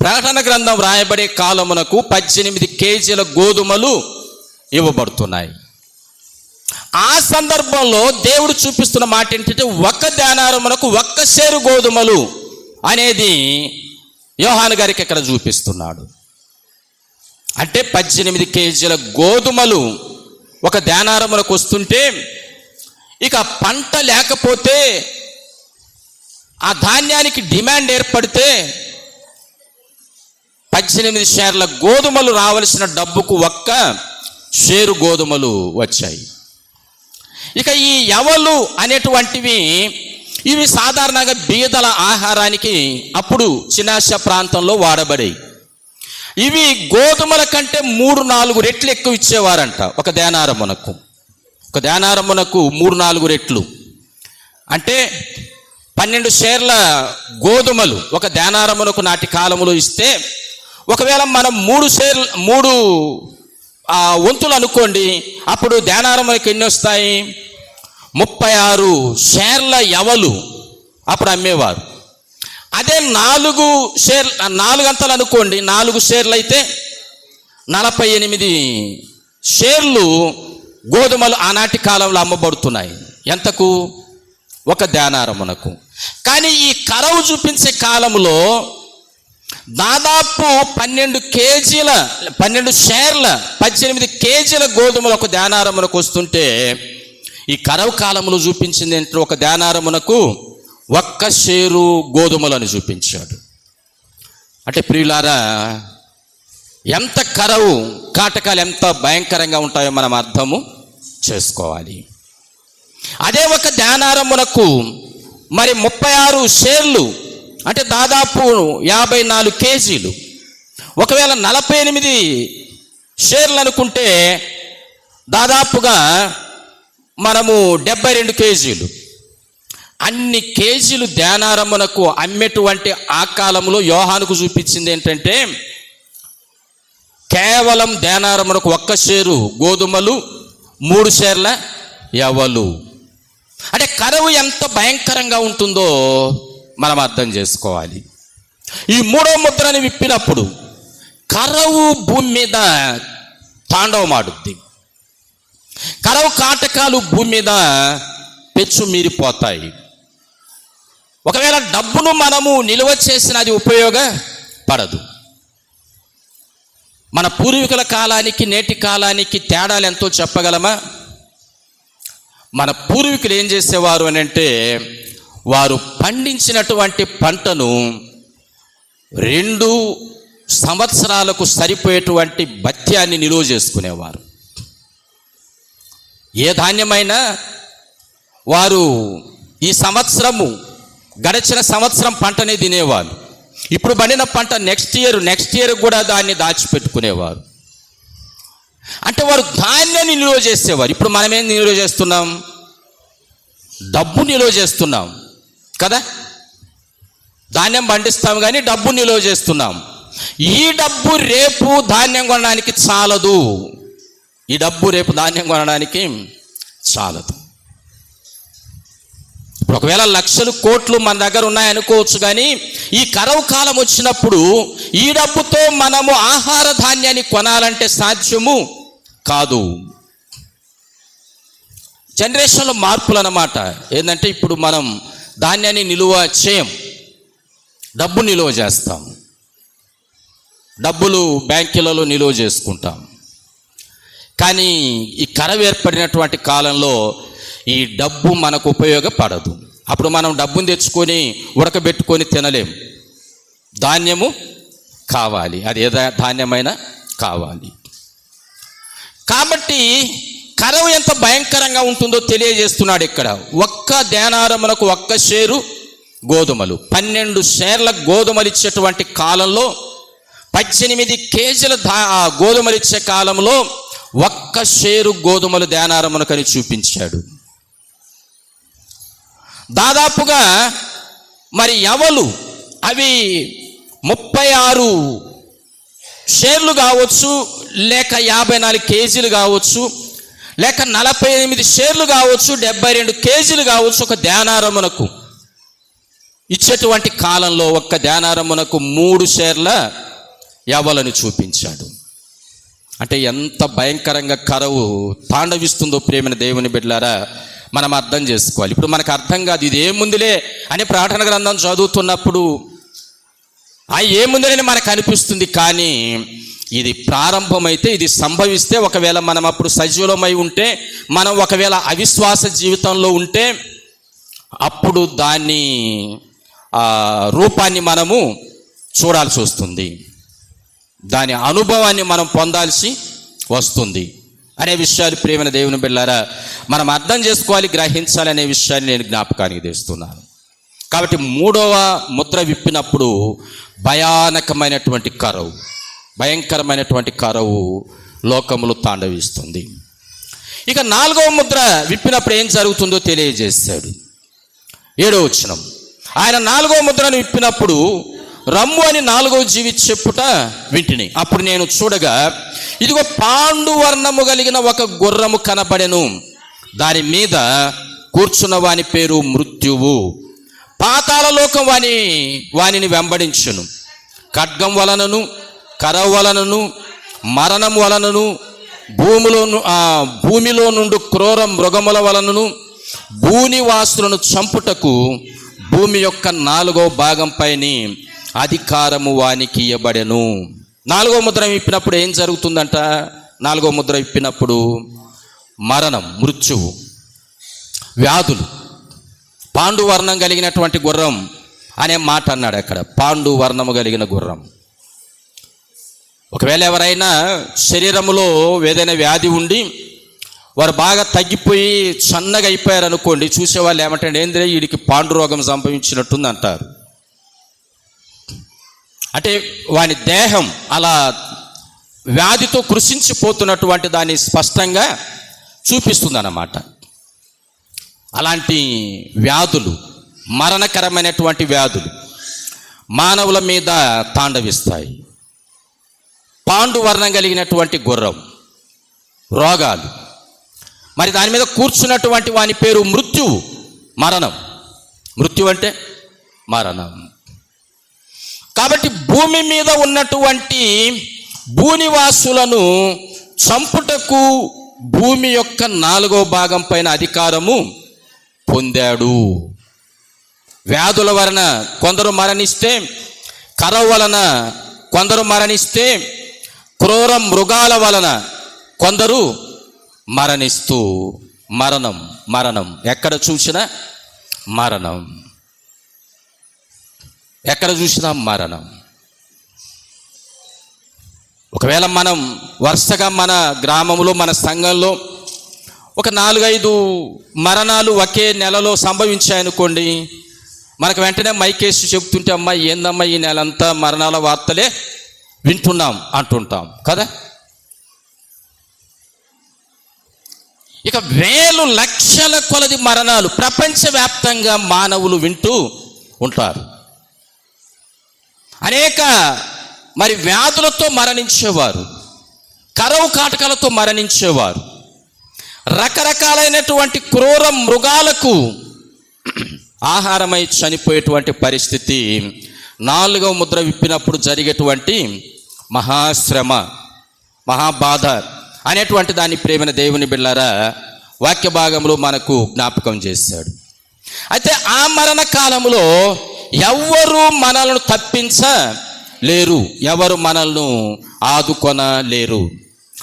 [SPEAKER 1] ప్రకటన గ్రంథం రాయబడే కాలమునకు 18 కేజీల గోధుమలు ఇవ్వబడుతున్నాయి. ఆ సందర్భంలో దేవుడు చూపిస్తున్న మాట ఏంటంటే, 1 దేనారమునకు 1 షేరు గోధుమలు అనేది యోహాను గారికి ఇక్కడ చూపిస్తున్నాడు. అంటే 18 కేజీల గోధుమలు 1 దేనారమునకు వస్తుంటే, ఇక పంట లేకపోతే ఆ ధాన్యానికి డిమాండ్ ఏర్పడితే 18 షేర్ల గోధుమలు రావలసిన డబ్బుకు 1 షేరు గోధుమలు వచ్చాయి. ఇక ఈ యవలు అనేటువంటివి ఇవి సాధారణంగా బీదల ఆహారానికి అప్పుడు చినాష ప్రాంతంలో వాడబడేవి. ఇవి గోధుమల కంటే 3-4 రెట్లు ఎక్కువ ఇచ్చేవారంట 1 దేనారమునకు. 1 దేనారమునకు 3-4 రెట్లు అంటే 12 షేర్ల గోధుమలు ఒక దేనారమునకు నాటి కాలములో ఇస్తే, ఒకవేళ మనం 3 వంతులు అనుకోండి, అప్పుడు దేనారములకు ఎన్ని వస్తాయి? 36 షేర్ల యవలు అప్పుడు అమ్మేవారు. అదే 4 అంతలు అనుకోండి, 4 షేర్లు అయితే 48 షేర్లు గోధుమలు ఆనాటి కాలంలో అమ్మబడుతున్నాయి. ఎంతకు? ఒక దేనారమునకు. కానీ ఈ కరవు చూపించే కాలంలో దాదాపు 12 షేర్ల 18 కేజీల గోధుమలు ఒక దేనారమునకు వస్తుంటే, ఈ కరవు కాలంలో చూపించింది ఏంటంటే ఒక దేనారమునకు 1 షేరు గోధుమలు అని చూపించాడు. అంటే ప్రియులారా, ఎంత కరవు కాటకాలు ఎంత భయంకరంగా ఉంటాయో మనం అర్థము చేసుకోవాలి. అదే ఒక దేనారమునకు మరి 36 షేర్లు అంటే దాదాపు 54 కేజీలు. ఒకవేళ 48 షేర్లు అనుకుంటే దాదాపుగా మనము 72 కేజీలు. అన్ని కేజీలు దేనారమునకు అమ్మేటువంటి ఆ కాలంలో యోహానుకు చూపించింది ఏంటంటే కేవలం దేనారమునకు 1 షేరు గోధుమలు, 3 షేర్ల యవలు. అంటే కరువు ఎంత భయంకరంగా ఉంటుందో మనం అర్థం చేసుకోవాలి. ఈ 3వ ముద్రని విప్పినప్పుడు కరువు భూమి మీద తాండవమాడుద్ది. కరువు కాటకాలు భూమి మీద పెచ్చు మీరిపోతాయి. ఒకవేళ డబ్బును మనము నిల్వ చేసిన అది ఉపయోగపడదు. మన పూర్వీకుల కాలానికి నేటి కాలానికి తేడాలు ఎంతో చెప్పగలమా? మన పూర్వీకులు ఏం చేసేవారు అని అంటే, వారు పండించినటువంటి పంటను 2 సంవత్సరాలకు సరిపోయేటువంటి భత్యాన్ని నిలువ చేసుకునేవారు. ఏ ధాన్యమైనా వారు ఈ సంవత్సరము గడిచిన సంవత్సరం పంటనే తినేవారు. ఇప్పుడు పండిన పంట నెక్స్ట్ ఇయర్ కూడా దాన్ని దాచిపెట్టుకునేవారు. అంటే వారు ధాన్యాన్ని నిల్వ చేసేవారు. ఇప్పుడు మనం ఏం నిల్వ చేస్తున్నాం? డబ్బు నిల్వ చేస్తున్నాం కదా. ధాన్యం పండిస్తాం కానీ డబ్బు నిల్వ చేస్తున్నాం. ఈ డబ్బు రేపు ధాన్యం కొనడానికి చాలదు. ఈ డబ్బు రేపు ధాన్యం కొనడానికి చాలదు. ఇప్పుడు ఒకవేళ లక్షలు కోట్లు మన దగ్గర ఉన్నాయనుకోవచ్చు, కానీ ఈ కరువు కాలం వచ్చినప్పుడు ఈ డబ్బుతో మనము ఆహార ధాన్యాన్ని కొనాలంటే సాధ్యము కాదు. జనరేషన్లో మార్పులు అన్నమాట. ఏంటంటే ఇప్పుడు మనం ధాన్యాన్ని నిలువ చేయం, డబ్బు నిలువ చేస్తాం. డబ్బులు బ్యాంకులలో నిలువ చేసుకుంటాం. కానీ ఈ కరువు ఏర్పడినటువంటి కాలంలో ఈ డబ్బు మనకు ఉపయోగపడదు. అప్పుడు మనం డబ్బును తెచ్చుకొని ఉడకబెట్టుకొని తినలేం. ధాన్యము కావాలి, అది ఏ ధాన్యమైనా కావాలి. కాబట్టి కరువు ఎంత భయంకరంగా ఉంటుందో తెలియజేస్తున్నాడు ఇక్కడ. 1 దేనారమునకు 1 షేరు గోధుమలు, 12 షేర్ల గోధుమలు ఇచ్చేటువంటి కాలంలో, 18 కేజీల గోధుమలు ఇచ్చే కాలంలో 1 షేరు గోధుమలు దేనారమునకని చూపించాడు. దాదాపుగా మరి యవలు అవి 36 షేర్లు కావచ్చు, లేక 54 కేజీలు కావచ్చు, లేక 48 షేర్లు కావచ్చు, 72 కేజీలు కావచ్చు. ఒక దేనారమునకు ఇచ్చేటువంటి కాలంలో 1 దేనారమునకు 3 షేర్ల యవలను చూపించాడు. అంటే ఎంత భయంకరంగా కరువు తాండవిస్తుందో ప్రేమైన దేవుని బిడ్డలారా మనం అర్థం చేసుకోవాలి. ఇప్పుడు మనకు అర్థం కాదు, ఇది ఏముందిలే అని ప్రార్థన గ్రంథం చదువుతున్నప్పుడు ఏముందని మనకు అనిపిస్తుంది. కానీ ఇది ప్రారంభమైతే, ఇది సంభవిస్తే, ఒకవేళ మనం అప్పుడు సజీవులమై ఉంటే, మనం ఒకవేళ అవిశ్వాస జీవితంలో ఉంటే, అప్పుడు దాన్ని రూపాన్ని మనము చూడాల్సి వస్తుంది, దాని అనుభవాన్ని మనం పొందాల్సి వస్తుంది అనే విషయాలు ప్రియమైన దేవుని బిడ్డలారా మనం అర్థం చేసుకోవాలి, గ్రహించాలి అనే విషయాన్ని నేను జ్ఞాపకానికి తెస్తున్నాను. కాబట్టి 3వ ముద్ర విప్పినప్పుడు భయంకరమైనటువంటి కరువు లోకములు తాండవిస్తుంది. ఇక 4వ ముద్ర విప్పినప్పుడు ఏం జరుగుతుందో తెలియజేశాడు. 7వ వచనం, ఆయన 4వ ముద్రను విప్పినప్పుడు రమ్ము అని 4వ జీవి చెప్పుట వింటిని. అప్పుడు నేను చూడగా ఇదిగో పాండువర్ణము కలిగిన ఒక గుర్రము కనబడెను. దాని మీద కూర్చున్న వాని పేరు మృత్యువు. పాతాళ లోకం వానిని వెంబడించును. ఖడ్గం వలనను కరవ వలనను మరణం వలనను భూమిలో నుండి క్రూర మృగముల వలనను భూనివాసులను చంపుటకు భూమి యొక్క 4వ భాగంపైన అధికారము వానికి ఇయ్యబడెను. 4వ ముద్ర విప్పినప్పుడు ఏం జరుగుతుందంట? 4వ ముద్ర విప్పినప్పుడు మరణం, మృత్యువు, వ్యాధులు. పాండువర్ణం కలిగినటువంటి గుర్రం అనే మాట అన్నాడు అక్కడ. పాండువర్ణము కలిగిన గుర్రం. ఒకవేళ ఎవరైనా శరీరంలో ఏదైనా వ్యాధి ఉండి వారు బాగా తగ్గిపోయి సన్నగా అయిపోయారు అనుకోండి, చూసేవాళ్ళు ఏమంటారు, ఏంద్రే వీడికి పాండు రోగం సంభవించినట్టుంది అంటారు. అంటే వాని దేహం అలా వ్యాధితో కృషించిపోతున్నటువంటి దాన్ని స్పష్టంగా చూపిస్తుంది అన్నమాట. అలాంటి వ్యాధులు, మరణకరమైనటువంటి వ్యాధులు మానవుల మీద తాండవిస్తాయి. పాండువర్ణం కలిగినటువంటి గుర్రం, రోగాలు. మరి దాని మీద కూర్చున్నటువంటి వాని పేరు మృత్యువు, మరణం. మృత్యు అంటే మరణం. కాబట్టి భూమి మీద ఉన్నటువంటి భూనివాసులను చంపుటకు భూమి యొక్క 4వ భాగం పైన అధికారము పొందాడు. వ్యాధుల వలన కొందరు మరణిస్తే, కరవ వలన కొందరు మరణిస్తే, క్రూర మృగాల వలన కొందరు మరణిస్తూ మరణం మరణం ఎక్కడ చూసినా మరణం, ఎక్కడ చూసినా మరణం. ఒకవేళ మనం వరుసగా మన గ్రామంలో, మన సంఘంలో ఒక 4-5 మరణాలు ఒకే నెలలో సంభవించాయనుకోండి, మనకు వెంటనే మైకేసి చెప్తుంటే, అమ్మా ఏందమ్మా ఈ నెలంతా మరణాల వార్తలే వింటున్నాం అంటుంటాం కదా. ఇక వేలు లక్షల కొలది మరణాలు ప్రపంచవ్యాప్తంగా మానవులు వింటూ ఉంటారు. అనేక మరి వ్యాధులతో మరణించేవారు, కరవు కాటకాలతో మరణించేవారు, రకరకాలైనటువంటి క్రూర మృగాలకు ఆహారమై చనిపోయేటువంటి పరిస్థితి 4వ ముద్ర విప్పినప్పుడు జరిగేటువంటి మహాశ్రమ, మహాబాధ అనేటువంటి దాన్ని ప్రేమైన దేవుని బిడ్డలారా వాక్య భాగంలో మనకు జ్ఞాపకం చేశాడు. అయితే ఆ మరణ కాలంలో ఎవ్వరూ మనల్ని తప్పించలేరు, ఎవరు మనల్ని ఆదుకొనలేరు.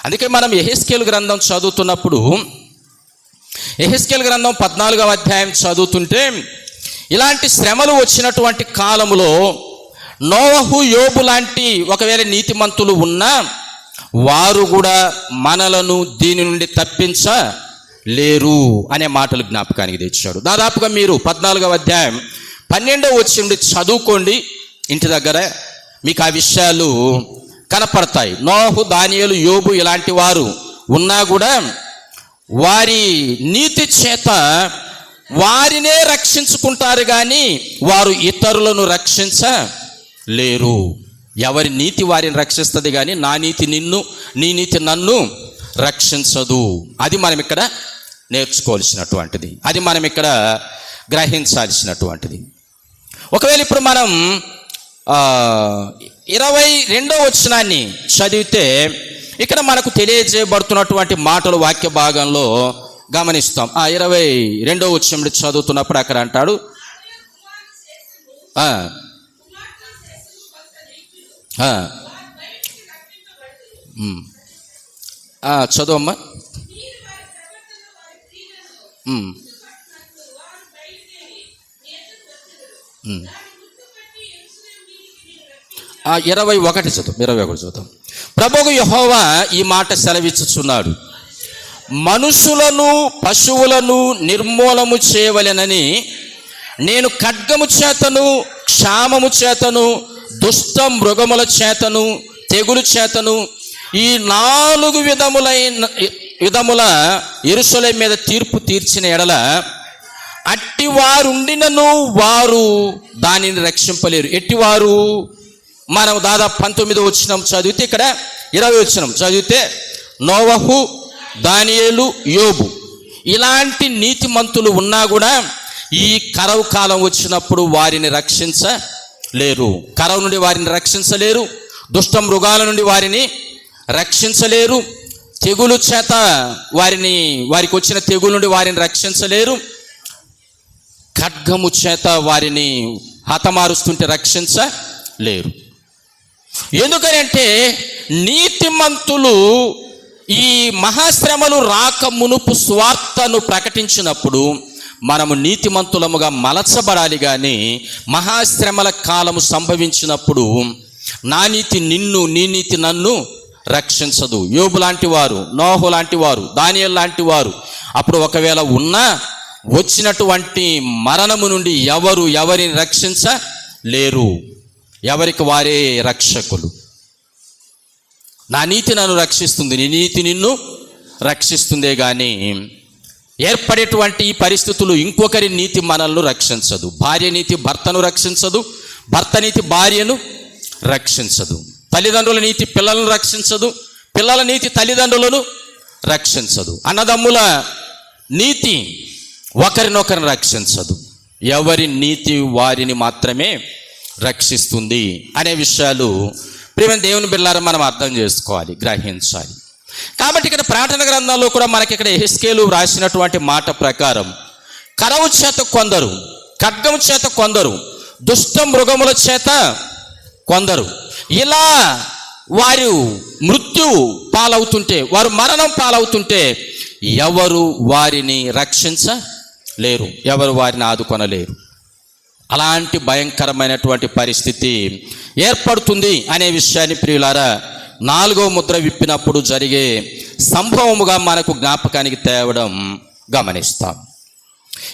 [SPEAKER 1] అందుకే మనం యెహెజ్కేలు గ్రంథం చదువుతున్నప్పుడు, యెహెజ్కేలు గ్రంథం 14వ అధ్యాయం చదువుతుంటే, ఇలాంటి శ్రమలు వచ్చినటువంటి కాలంలో నోవహు, యోబు లాంటి ఒకవేళ నీతిమంతులు ఉన్నా వారు కూడా మనలను దీని నుండి తప్పించలేరు అనే మాటలు జ్ఞాపకానికి తెచ్చాడు. దాదాపుగా మీరు 14వ అధ్యాయం 12వ వచనం నుండి చదువుకోండి ఇంటి దగ్గర, మీకు ఆ విషయాలు కనపడతాయి. నోవహు, దానియేలు, యోబు ఇలాంటి వారు ఉన్నా కూడా వారి నీతి చేత వారినే రక్షించుకుంటారు కానీ వారు ఇతరులను రక్షించలేరు. ఎవరి నీతి వారిని రక్షిస్తుంది కానీ నా నీతి నిన్ను, నీ నీతి నన్ను రక్షించదు. అది మనం ఇక్కడ నేర్చుకోవాల్సినటువంటిది, అది మనం ఇక్కడ గ్రహించాల్సినటువంటిది. ఒకవేళ ఇప్పుడు మనం 22వ వచనాన్ని చదివితే ఇక్కడ మనకు తెలియజేయబడుతున్నటువంటి మాటలు వాక్య భాగంలో గమనిస్తాం. 22వ వచనం చదువుతున్నప్పుడు అక్కడ అంటాడు, చదువమ్మా. Hmm. 21 చదువు. ప్రభువు యెహోవా ఈ మాట సెలవిచ్చుచున్నాడు, మనుషులను పశువులను నిర్మూలము చేయవలెనని నేను ఖడ్గము చేతను, క్షామము చేతను, దుష్ట మృగముల చేతను, తెగులు చేతను ఈ 4 విధముల యెరూషలేము మీద తీర్పు తీర్చిన ఎడల అట్టివారుండినను వారు దానిని రక్షింపలేరు. ఎట్టివారు? మనం దాదాపు 19వ వచనం చదివితే, ఇక్కడ 20వ వచనం చదివితే, నోవహు, దానియేలు, యోబు ఇలాంటి నీతిమంతులు ఉన్నా కూడా ఈ కరవు కాలం వచ్చినప్పుడు వారిని రక్షించలేరు. కరవు నుండి వారిని రక్షించలేరు, దుష్ట మృగాల నుండి వారిని రక్షించలేరు, తెగులు చేత వారికి వచ్చిన తెగులు నుండి వారిని రక్షించలేరు, ఖడ్గము చేత వారిని హతమారుస్తుంటే రక్షించలేరు. ఎందుకనంటే నీతిమంతులు ఈ మహాశ్రమలు రాక మునుపు స్వార్థను ప్రకటించినప్పుడు మనము నీతిమంతులముగా మలచబడాలి. కానీ మహాశ్రమల కాలము సంభవించినప్పుడు నా నీతి నిన్ను, నీ నీతి నన్ను రక్షించదు. యోబు లాంటి వారు, నోహు లాంటి వారు, దానియేలు లాంటి వారు అప్పుడు ఒకవేళ ఉన్నా వచ్చినటువంటి మరణము నుండి ఎవరిని రక్షించలేరు. ఎవరికి వారే రక్షకులు. నా నీతి నన్ను రక్షిస్తుంది, నీ నీతి నిన్ను రక్షిస్తుందే కానీ ఏర్పడేటువంటి ఈ పరిస్థితులు ఇంకొకరి నీతి మనల్ని రక్షించదు. భార్య నీతి భర్తను రక్షించదు, భర్త నీతి భార్యను రక్షించదు, తల్లిదండ్రుల నీతి పిల్లలను రక్షించదు, పిల్లల నీతి తల్లిదండ్రులను రక్షించదు, అన్నదమ్ముల నీతి ఒకరినొకరిని రక్షించదు. ఎవరి నీతి వారిని మాత్రమే రక్షిస్తుంది అనే విషయాలు ప్రియమైన దేవుని బిడ్డలారా మనం అర్థం చేసుకోవాలి, గ్రహించాలి. కాబట్టి ఇక్కడ ప్రకటన గ్రంథంలో కూడా మనకి ఇక్కడ యెహెజ్కేలు రాసినటువంటి మాట ప్రకారం కరవు చేత కొందరు, ఖడ్గము చేత కొందరు, దుష్ట మృగముల చేత కొందరు, ఇలా వారు మృత్యు పాలవుతుంటే, వారు మరణం పాలవుతుంటే ఎవరు వారిని రక్షించలేరు, ఎవరు వారిని ఆదుకొనలేరు. అలాంటి భయంకరమైనటువంటి పరిస్థితి ఏర్పడుతుంది అనే విషయాన్ని ప్రియులారా 4వ ముద్ర విప్పినప్పుడు జరిగే సంభవముగా మనకు జ్ఞాపకానికి తేవడం గమనిస్తాం.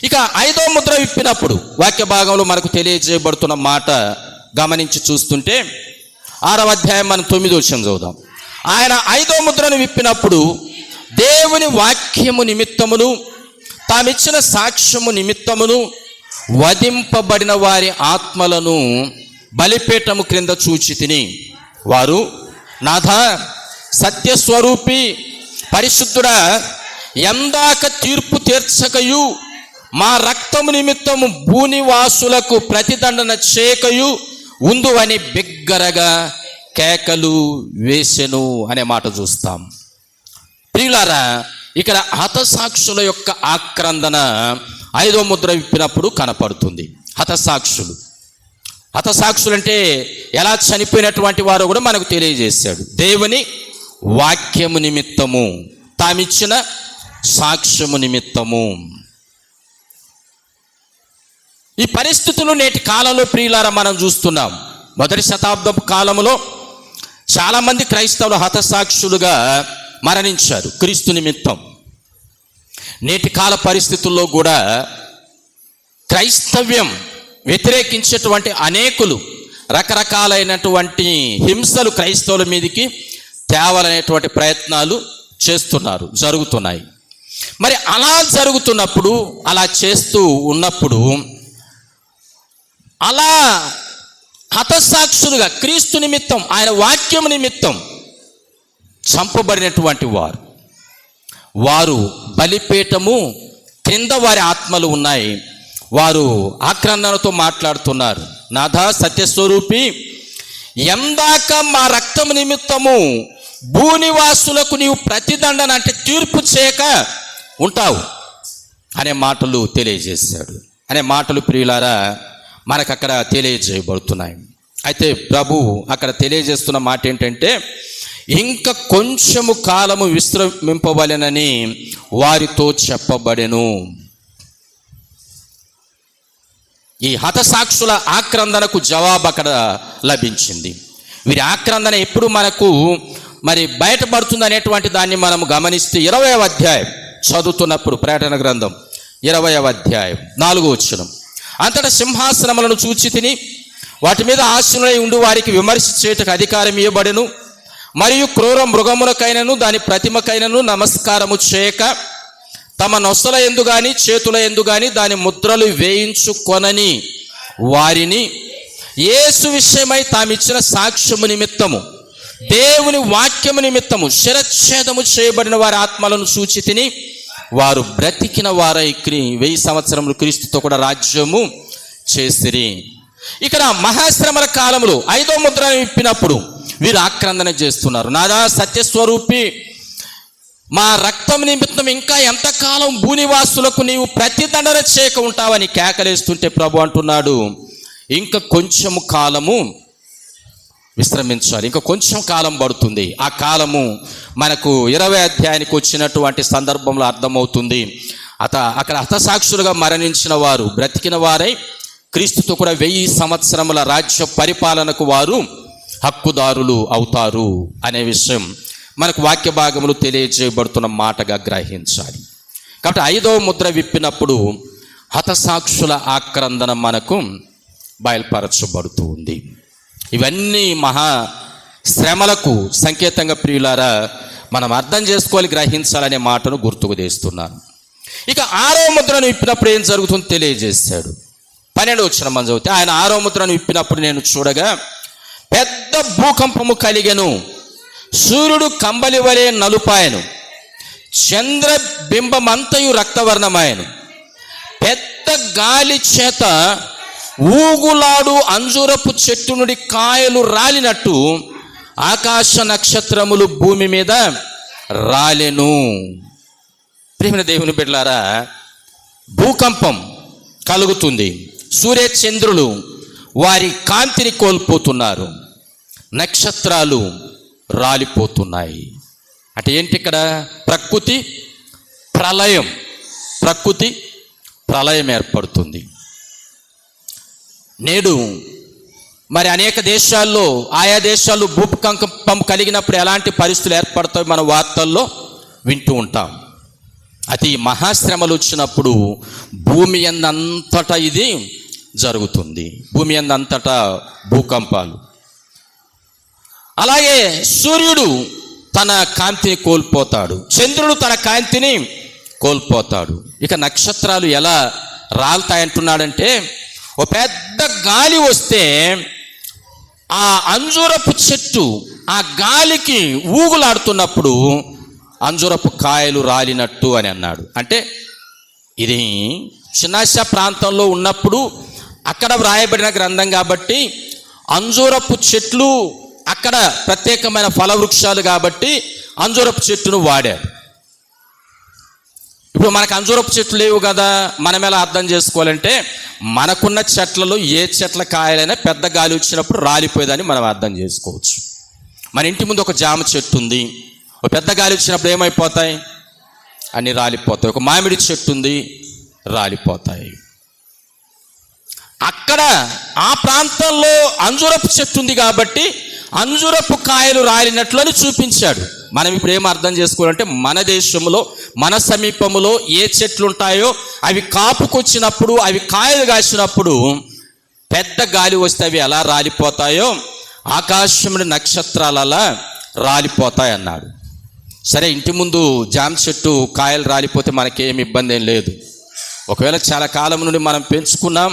[SPEAKER 1] ఇక 5వ ముద్ర విప్పినప్పుడు వాక్య భాగంలో మనకు తెలియజేయబడుతున్న మాట గమనించి చూస్తుంటే 6వ అధ్యాయం మనం 9వ వచనం చదువుదాం. ఆయన 5వ ముద్రను విప్పినప్పుడు దేవుని వాక్యము నిమిత్తమును తామిచ్చిన సాక్ష్యము నిమిత్తమును వధింపబడిన వారి ఆత్మలను బలిపీఠము క్రింద చూచితిని. వారు, నాథా, సత్యస్వరూపి, పరిశుద్ధుడా, ఎందాక తీర్పు తీర్చకయు మా రక్తము నిమిత్తము భూనివాసులకు ప్రతిదండన చేయకయు ఉందు అని బిగ్గరగా కేకలు వేసెను అనే మాట చూస్తాం. ప్రియులారా, ఇక్కడ హతసాక్షుల యొక్క ఆక్రందన 5వ ముద్ర విప్పినప్పుడు కనపడుతుంది. హతసాక్షులు అంటే ఎలా చనిపోయినటువంటి వారు కూడా మనకు తెలియజేశాడు. దేవుని వాక్యము నిమిత్తము, తామిచ్చిన సాక్ష్యము నిమిత్తము. ఈ పరిస్థితులు నేటి కాలంలో ప్రియులారా మనం చూస్తున్నాం. 1వ శతాబ్దపు కాలంలో చాలామంది క్రైస్తవులు హతసాక్షులుగా మరణించారు క్రీస్తు నిమిత్తం. నేటి కాల పరిస్థితుల్లో కూడా క్రైస్తవ్యం వ్యతిరేకించేటువంటి అనేకులు రకరకాలైనటువంటి హింసలు క్రైస్తవుల మీదకి తేవాలనేటువంటి ప్రయత్నాలు జరుగుతున్నాయి. మరి అలా జరుగుతున్నప్పుడు, అలా చేస్తూ ఉన్నప్పుడు అలా హతసాక్షులుగా క్రీస్తు నిమిత్తం, ఆయన వాక్యం నిమిత్తం చంపబడినటువంటి వారు బలిపీఠము క్రింద వారి ఆత్మలు ఉన్నాయి. వారు ఆక్రందనతో మాట్లాడుతున్నారు. నాథా, సత్యస్వరూపి, ఎందాక మా రక్తము నిమిత్తము భూనివాసులకు నీవు ప్రతిదండన అంటే తీర్పు చేయక ఉంటావు అనే మాటలు తెలియజేశాడు. అనే మాటలు ప్రియులారా మనకు అక్కడ తెలియజేయబడుతున్నాయి. అయితే ప్రభు అక్కడ తెలియజేస్తున్న మాట ఏంటంటే, ఇంకా కొంచెము కాలము విశ్రమింపవలెనని వారితో చెప్పబడెను. ఈ హతసాక్షుల ఆక్రందనకు జవాబు అక్కడ లభించింది. వీరి ఆక్రందన ఎప్పుడు మనకు మరి బయటపడుతుంది అనేటువంటి దాన్ని మనం గమనిస్తే 20వ అధ్యాయం చదువుతున్నప్పుడు, ప్రకటన గ్రంథం 20వ అధ్యాయం 4వ వచనం, అంతటా సింహాసనములను చూచి తిని వాటి మీద ఆసీనులై ఉండి వారికి విమర్శ చేయుటకు అధికారం ఇవ్వబడెను. మరియు క్రూర మృగములకైనను దాని ప్రతిమకైనను నమస్కారము చేయక తమ నొసల యందు గాని చేతుల యందు గాని దాని ముద్రలు వేయించుకొనని వారిని యేసు విషయమై తామిచ్చిన సాక్ష్యము నిమిత్తము దేవుని వాక్యము నిమిత్తము శిరచ్ఛేదము చేయబడిన వారి ఆత్మలను సూచితిని. వారు బ్రతికిన వారై 1000 సంవత్సరములు క్రీస్తుతో కూడా రాజ్యము చేసిరి. ఇక్కడ మహాశ్రమల కాలంలో 5వ ముద్రను విప్పినప్పుడు వీరు ఆక్రందన చేస్తున్నారు. నాదా సత్యస్వరూపి, మా రక్తం నిమిత్తం ఇంకా ఎంతకాలం భూనివాసులకు నీవు ప్రతిదండన చేయక ఉంటావని కేకలేస్తుంటే ప్రభు అంటున్నాడు, ఇంకా కొంచెము కాలము విశ్రమించాలి, ఇంకా కొంచెం కాలం పడుతుంది. ఆ కాలము మనకు 20వ అధ్యాయానికి వచ్చినటువంటి సందర్భంలో అర్థమవుతుంది. అక్కడ హతసాక్షులుగా మరణించిన వారు బ్రతికిన వారై క్రీస్తుతో కూడా 1000 సంవత్సరముల రాజ్య పరిపాలనకు వారు హక్కుదారులు అవుతారు అనే విషయం మనకు వాక్య భాగములు తెలియజేయబడుతున్న మాటగా గ్రహించాలి. కాబట్టి 5వ ముద్ర విప్పినప్పుడు హతసాక్షుల ఆక్రందన మనకు బయలుపరచబడుతూ ఉంది. ఇవన్నీ మహా శ్రమలకు సంకేతంగా ప్రియులారా మనం అర్థం చేసుకోవాలి, గ్రహించాలనే మాటను గుర్తుకు తెస్తున్నాను. ఇక 6వ ముద్రను విప్పినప్పుడు ఏం జరుగుతుందో తెలియజేశాడు. 12వ వచనం మనం చదివితే, ఆయన 6వ ముద్రను విప్పినప్పుడు నేను చూడగా పెద్ద భూకంపము కలిగెను, సూర్యుడు కంబలి వలె నలుపాయను, చంద్రబింబమంతయు రక్తవర్ణమాయను, పెద్ద గాలి చేత ఊగులాడు అంజూరపు చెట్టు నుండి కాయలు రాలినట్టు ఆకాశ నక్షత్రములు భూమి మీద రాలెను. ప్రియమైన దేవుని బిడ్డలారా, భూకంపం కలుగుతుంది, సూర్యచంద్రులు వారి కాంతిని కోల్పోతున్నారు, నక్షత్రాలు రాలిపోతున్నాయి. అంటే ఏంటి ఇక్కడ? ప్రకృతి ప్రళయం ఏర్పడుతుంది. నేడు మరి అనేక దేశాల్లో ఆయా దేశాల్లో భూకంపం కలిగినప్పుడు ఎలాంటి పరిస్థితులు ఏర్పడతాయో మన వార్తల్లో వింటూ ఉంటాం. అతి మహాశ్రమలు వచ్చినప్పుడు భూమి అంతటా ఇది జరుగుతుంది, భూమి అంతటా భూకంపాలు. అలాగే సూర్యుడు తన కాంతిని కోల్పోతాడు, చంద్రుడు తన కాంతిని కోల్పోతాడు. ఇక నక్షత్రాలు ఎలా రాలుతాయంటున్నాడంటే, ఓ పెద్ద గాలి వస్తే ఆ అంజూరపు చెట్టు ఆ గాలికి ఊగులాడుతున్నప్పుడు అంజూరపు కాయలు రాలినట్టు అని అన్నాడు. అంటే ఇది చిన్నాశ ప్రాంతంలో ఉన్నప్పుడు అక్కడ వ్రాయబడిన గ్రంథం కాబట్టి అంజూరపు చెట్లు అక్కడ ప్రత్యేకమైన ఫలవృక్షాలు కాబట్టి అంజూరపు చెట్టును వాడాడు. ఇప్పుడు మనకు అంజూరపు చెట్లు లేవు కదా, మనం ఎలా అర్థం చేసుకోవాలంటే మనకున్న చెట్లలో ఏ చెట్ల కాయలైనా పెద్ద గాలి వచ్చినప్పుడు రాలిపోయేదని మనం అర్థం చేసుకోవచ్చు. మన ఇంటి ముందు ఒక జామ చెట్టు ఉంది, ఒక పెద్ద గాలి వచ్చినప్పుడు ఏమైపోతాయి? అన్నీ రాలిపోతాయి. ఒక మామిడి చెట్టు ఉంది, రాలిపోతాయి. అక్కడ ఆ ప్రాంతంలో అంజూరపు చెట్టు ఉంది కాబట్టి అంజూరపు కాయలు రాలినట్లు అని చూపించాడు. మనం ఇప్పుడు ఏం అర్థం చేసుకోవాలంటే మన దేశంలో మన సమీపంలో ఏ చెట్లు ఉంటాయో అవి కాపుకొచ్చినప్పుడు అవి కాయలు కాసినప్పుడు పెద్ద గాలి వస్తే అవి ఎలా రాలిపోతాయో ఆకాశంలో నక్షత్రాలు అలా రాలిపోతాయి అన్నాడు. సరే, ఇంటి ముందు జామ చెట్టు కాయలు రాలిపోతే మనకేమి ఇబ్బంది ఏం లేదు. ఒకవేళ చాలా కాలం నుండి మనం పెంచుకున్నాం,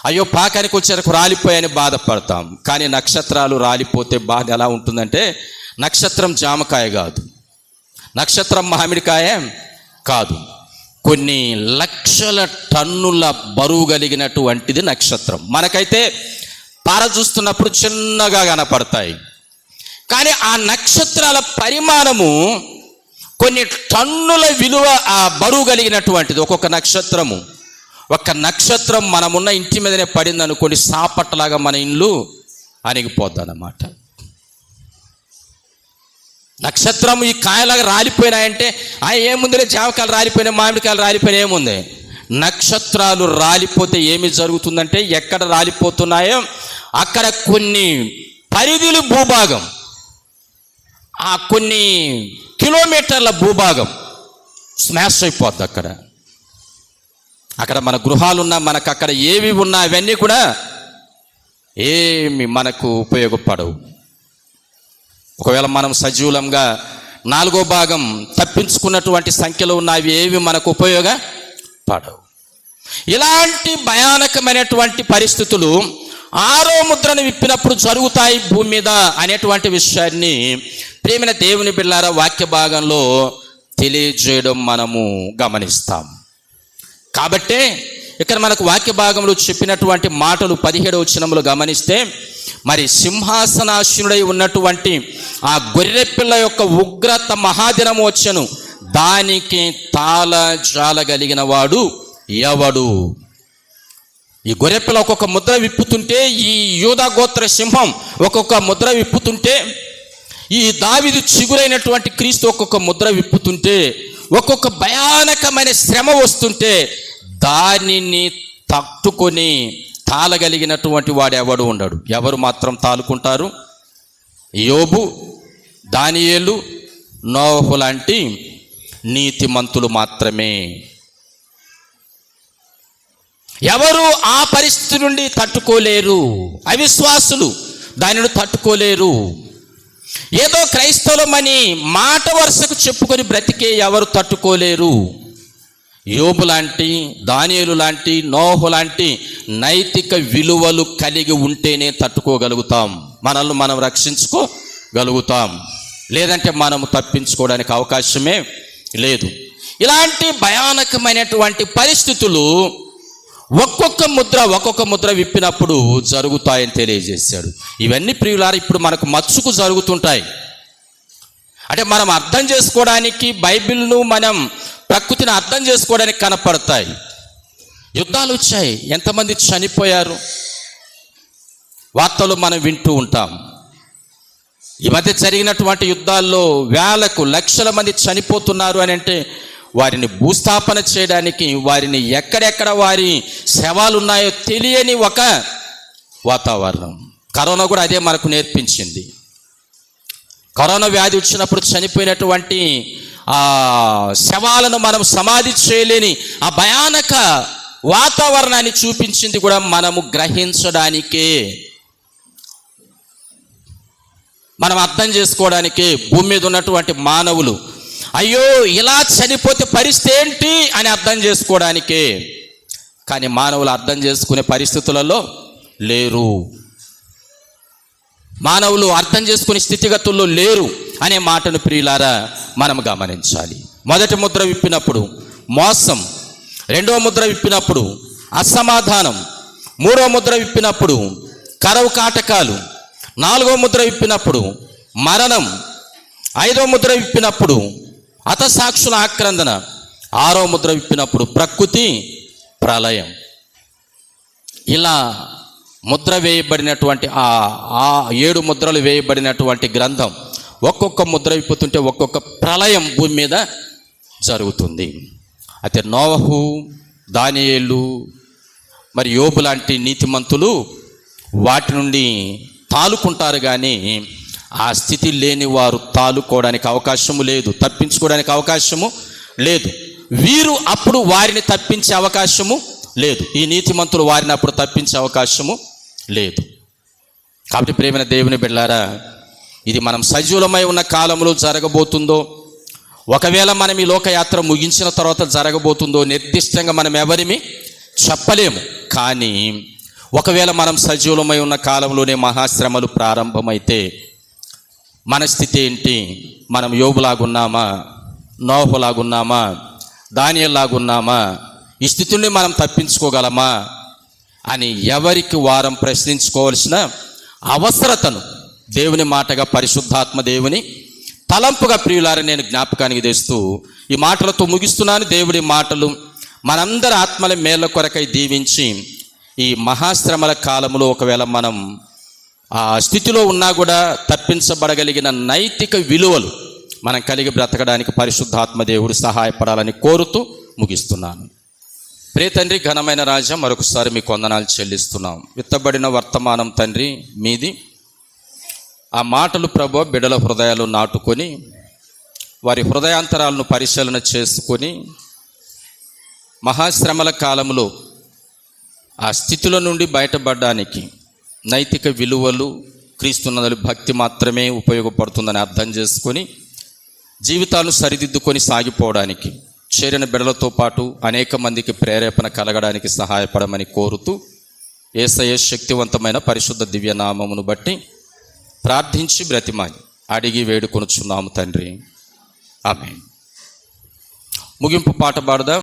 [SPEAKER 1] అయ్యో పాకానికి వచ్చేరకు రాలిపోయాయని బాధపడతాం. కానీ నక్షత్రాలు రాలిపోతే బాధ ఎలా ఉంటుందంటే, నక్షత్రం జామకాయ కాదు, నక్షత్రం మామిడికాయ కాదు, కొన్ని లక్షల టన్నుల బరువు కలిగినటువంటిది నక్షత్రం. మనకైతే పార చూస్తున్నప్పుడు చిన్నగా కనపడతాయి, కానీ ఆ నక్షత్రాల పరిమాణము కొన్ని టన్నుల విలువ, ఆ బరువు కలిగినటువంటిది ఒక్కొక్క నక్షత్రము. ఒక నక్షత్రం మనమున్న ఇంటి మీదనే పడింది అనుకోండి, సాపట్టలాగా మన ఇల్లు అణిగిపోద్ది అన్నమాట. నక్షత్రం ఈ కాయలాగా రాలిపోయినాయంటే ఏముందిలే, జామకాయలు రాలిపోయినాయి, మామిడికాయలు రాలిపోయినాయి, ఏముంది? నక్షత్రాలు రాలిపోతే ఏమి జరుగుతుందంటే, ఎక్కడ రాలిపోతున్నాయో అక్కడ కొన్ని పరిధులు భూభాగం, ఆ కొన్ని కిలోమీటర్ల భూభాగం స్మాష్ అయిపోద్ది. అక్కడ మన గృహాలున్నా, మనకు అక్కడ ఏవి ఉన్నా అవన్నీ కూడా ఏమి మనకు ఉపయోగపడవు. ఒకవేళ మనం సజీవులంగా 4వ భాగం తప్పించుకున్నటువంటి సంఖ్యలో ఉన్నవి ఏవి మనకు ఉపయోగపడవు. ఇలాంటి భయానకమైనటువంటి పరిస్థితులు 6వ ముద్రను విప్పినప్పుడు జరుగుతాయి భూమి మీద అనేటువంటి విషయాన్ని ప్రియమైన దేవుని బిడ్డలారా వాక్య భాగంలో తెలియజేయడం మనము గమనిస్తాం. కాబట్టే ఇక్కడ మనకు వాక్య భాగంలో చెప్పినటువంటి మాటలు 17వ వచనంలో గమనిస్తే, మరి సింహాసనాసీనుడై ఉన్నటువంటి ఆ గొర్రెపిల్ల యొక్క ఉగ్రత మహాదినం వచ్చెను, దానికి తాళజాలగలిగిన వాడు ఎవడు? ఈ గొర్రెపిల్ల ఒక్కొక్క ముద్ర విప్పుతుంటే, ఈ యూదా గోత్ర సింహం ఒక్కొక్క ముద్ర విప్పుతుంటే, ఈ దావీదు చిగురైనటువంటి క్రీస్తు ఒక్కొక్క ముద్ర విప్పుతుంటే, ఒక్కొక్క భయానకమైన శ్రమ వస్తుంటే దానిని తట్టుకొని తాళగలిగినటువంటి వాడు ఎవడు ఉండడు. ఎవరు మాత్రం తాలుకుంటారు? యోబు, దానియేలు, నోవహు లాంటి నీతిమంతులు మాత్రమే. ఎవరు ఆ పరిస్థితి నుండి తట్టుకోలేరు. అవిశ్వాసులు దానిని తట్టుకోలేరు. ఏదో క్రైస్తవులమని మాట వరుసకు చెప్పుకొని బ్రతికే ఎవరు తట్టుకోలేరు. యోబు లాంటి, దానియేలు లాంటి, నోహు లాంటి నైతిక విలువలు కలిగి ఉంటేనే తట్టుకోగలుగుతాం, మనల్ని మనం రక్షించుకోగలుగుతాం. లేదంటే మనము తప్పించుకోవడానికి అవకాశమే లేదు. ఇలాంటి భయానకమైనటువంటి పరిస్థితులు ఒక్కొక్క ముద్ర విప్పినప్పుడు జరుగుతాయని తెలియజేశాడు. ఇవన్నీ ప్రియులారా ఇప్పుడు మనకు మచ్చుకు జరుగుతుంటాయి. అంటే మనం అర్థం చేసుకోవడానికి, బైబిల్ను మనం ప్రకృతిని అర్థం చేసుకోవడానికి కనపడతాయి. యుద్ధాలు వచ్చాయి, ఎంతమంది చనిపోయారు వార్తలు మనం వింటూ ఉంటాం. ఈ మధ్య జరిగినటువంటి యుద్ధాల్లో వేలకు లక్షల మంది చనిపోతున్నారు అని అంటే వారిని భూస్థాపన చేయడానికి, వారిని ఎక్కడెక్కడ వారి శవాలు ఉన్నాయో తెలియని ఒక వాతావరణం. కరోనా కూడా అదే మనకు నేర్పించింది. కరోనా వ్యాధి వచ్చినప్పుడు చనిపోయినటువంటి ఆ శవాలను మనం సమాధి చేయలేని ఆ భయానక వాతావరణాన్ని చూపించింది కూడా మనము గ్రహించడానికే, మనం అర్థం చేసుకోవడానికే. భూమి మీద ఉన్నటువంటి మానవులు అయ్యో ఇలా చనిపోతే పరిస్థితి ఏంటి అని అర్థం చేసుకోవడానికే. కానీ మానవులు అర్థం చేసుకునే పరిస్థితులలో లేరు. మానవులు అర్థం చేసుకునే స్థితిగతుల్లో లేరు అనే మాటను ప్రియులారా మనం గమనించాలి. మొదటి ముద్ర విప్పినప్పుడు మోసం, 2వ ముద్ర విప్పినప్పుడు అసమాధానం, 3వ ముద్ర విప్పినప్పుడు కరవు కాటకాలు, 4వ ముద్ర విప్పినప్పుడు మరణం, 5వ ముద్ర విప్పినప్పుడు హతసాక్షుల ఆక్రందన, 6వ ముద్ర విప్పినప్పుడు ప్రకృతి ప్రళయం. ఇలా ముద్ర వేయబడినటువంటి ఆ 7 ముద్రలు వేయబడినటువంటి గ్రంథం ఒక్కొక్క ముద్ర విప్పుతుంటే ఒక్కొక్క ప్రళయం భూమి మీద జరుగుతుంది. అయితే నోవహు, దానియేలు, మరి యోబు లాంటి నీతిమంతులు వాటి నుండి తాలుకుంటారు, కానీ ఆ స్థితి లేని వారు తాలుకోవడానికి అవకాశము లేదు, తప్పించుకోవడానికి అవకాశము లేదు. వీరు అప్పుడు వారిని తప్పించే అవకాశము లేదు. ఈ నీతిమంతులు వారిని అప్పుడు తప్పించే అవకాశము లేదు. కాబట్టి ప్రియమైన దేవుని బిడ్డలారా, ఇది మనం సజీవులమై ఉన్న కాలంలో జరగబోతుందో, ఒకవేళ మనం ఈ లోకయాత్ర ముగించిన తర్వాత జరగబోతుందో నిర్దిష్టంగా మనం ఎవరిమి చెప్పలేము. కానీ ఒకవేళ మనం సజీవులమై ఉన్న కాలంలోనే మహాశ్రమలు ప్రారంభమైతే మన స్థితి ఏంటి? మనం యోబులాగున్నామా, నోహులాగున్నామా, దానియేలులాగున్నామా? ఈ స్థితి నుండి మనం తప్పించుకోగలమా అని ఎవరికి వారం ప్రశ్నించుకోవాల్సిన అవసరతను దేవుని మాటగా, పరిశుద్ధాత్మ దేవుని తలంపుగా ప్రియులారా నేను జ్ఞాపకానికి తెస్తూ ఈ మాటలతో ముగిస్తున్నాను. దేవుడి మాటలు మనందరి ఆత్మల మేళ్ల కొరకై దీవించి, ఈ మహాశ్రమల కాలంలో ఒకవేళ మనం ఆ స్థితిలో ఉన్నా కూడా తప్పించబడగలిగిన నైతిక విలువలు మనం కలిగి బ్రతకడానికి పరిశుద్ధాత్మ దేవుడు సహాయపడాలని కోరుతూ ముగిస్తున్నాను. ప్రియ తండ్రి, ఘనమైన రాజా, మరొకసారి మీకు వందనాలు చెల్లిస్తున్నాం. విత్తబడిన వర్తమానం తండ్రి మీది. ఆ మాటలు ప్రభు బిడ్డల హృదయాలు నాటుకొని వారి హృదయాంతరాలను పరిశీలన చేసుకొని మహాశ్రమల కాలంలో ఆ స్థితుల నుండి బయటపడడానికి నైతిక విలువలు, క్రీస్తునందు భక్తి మాత్రమే ఉపయోగపడుతుందని అర్థం చేసుకొని జీవితాలు సరిదిద్దుకొని సాగిపోవడానికి, చేరిన బిడ్డలతో పాటు అనేక మందికి ప్రేరేపణ కలగడానికి సహాయపడమని కోరుతూ యేసయ్య శక్తివంతమైన పరిశుద్ధ దివ్యనామమును బట్టి ప్రార్థించి బ్రతిమాలి అడిగి వేడుకొనుచున్నాము తండ్రి. ఆమేన్. ముగింపు పాట పాడదాం.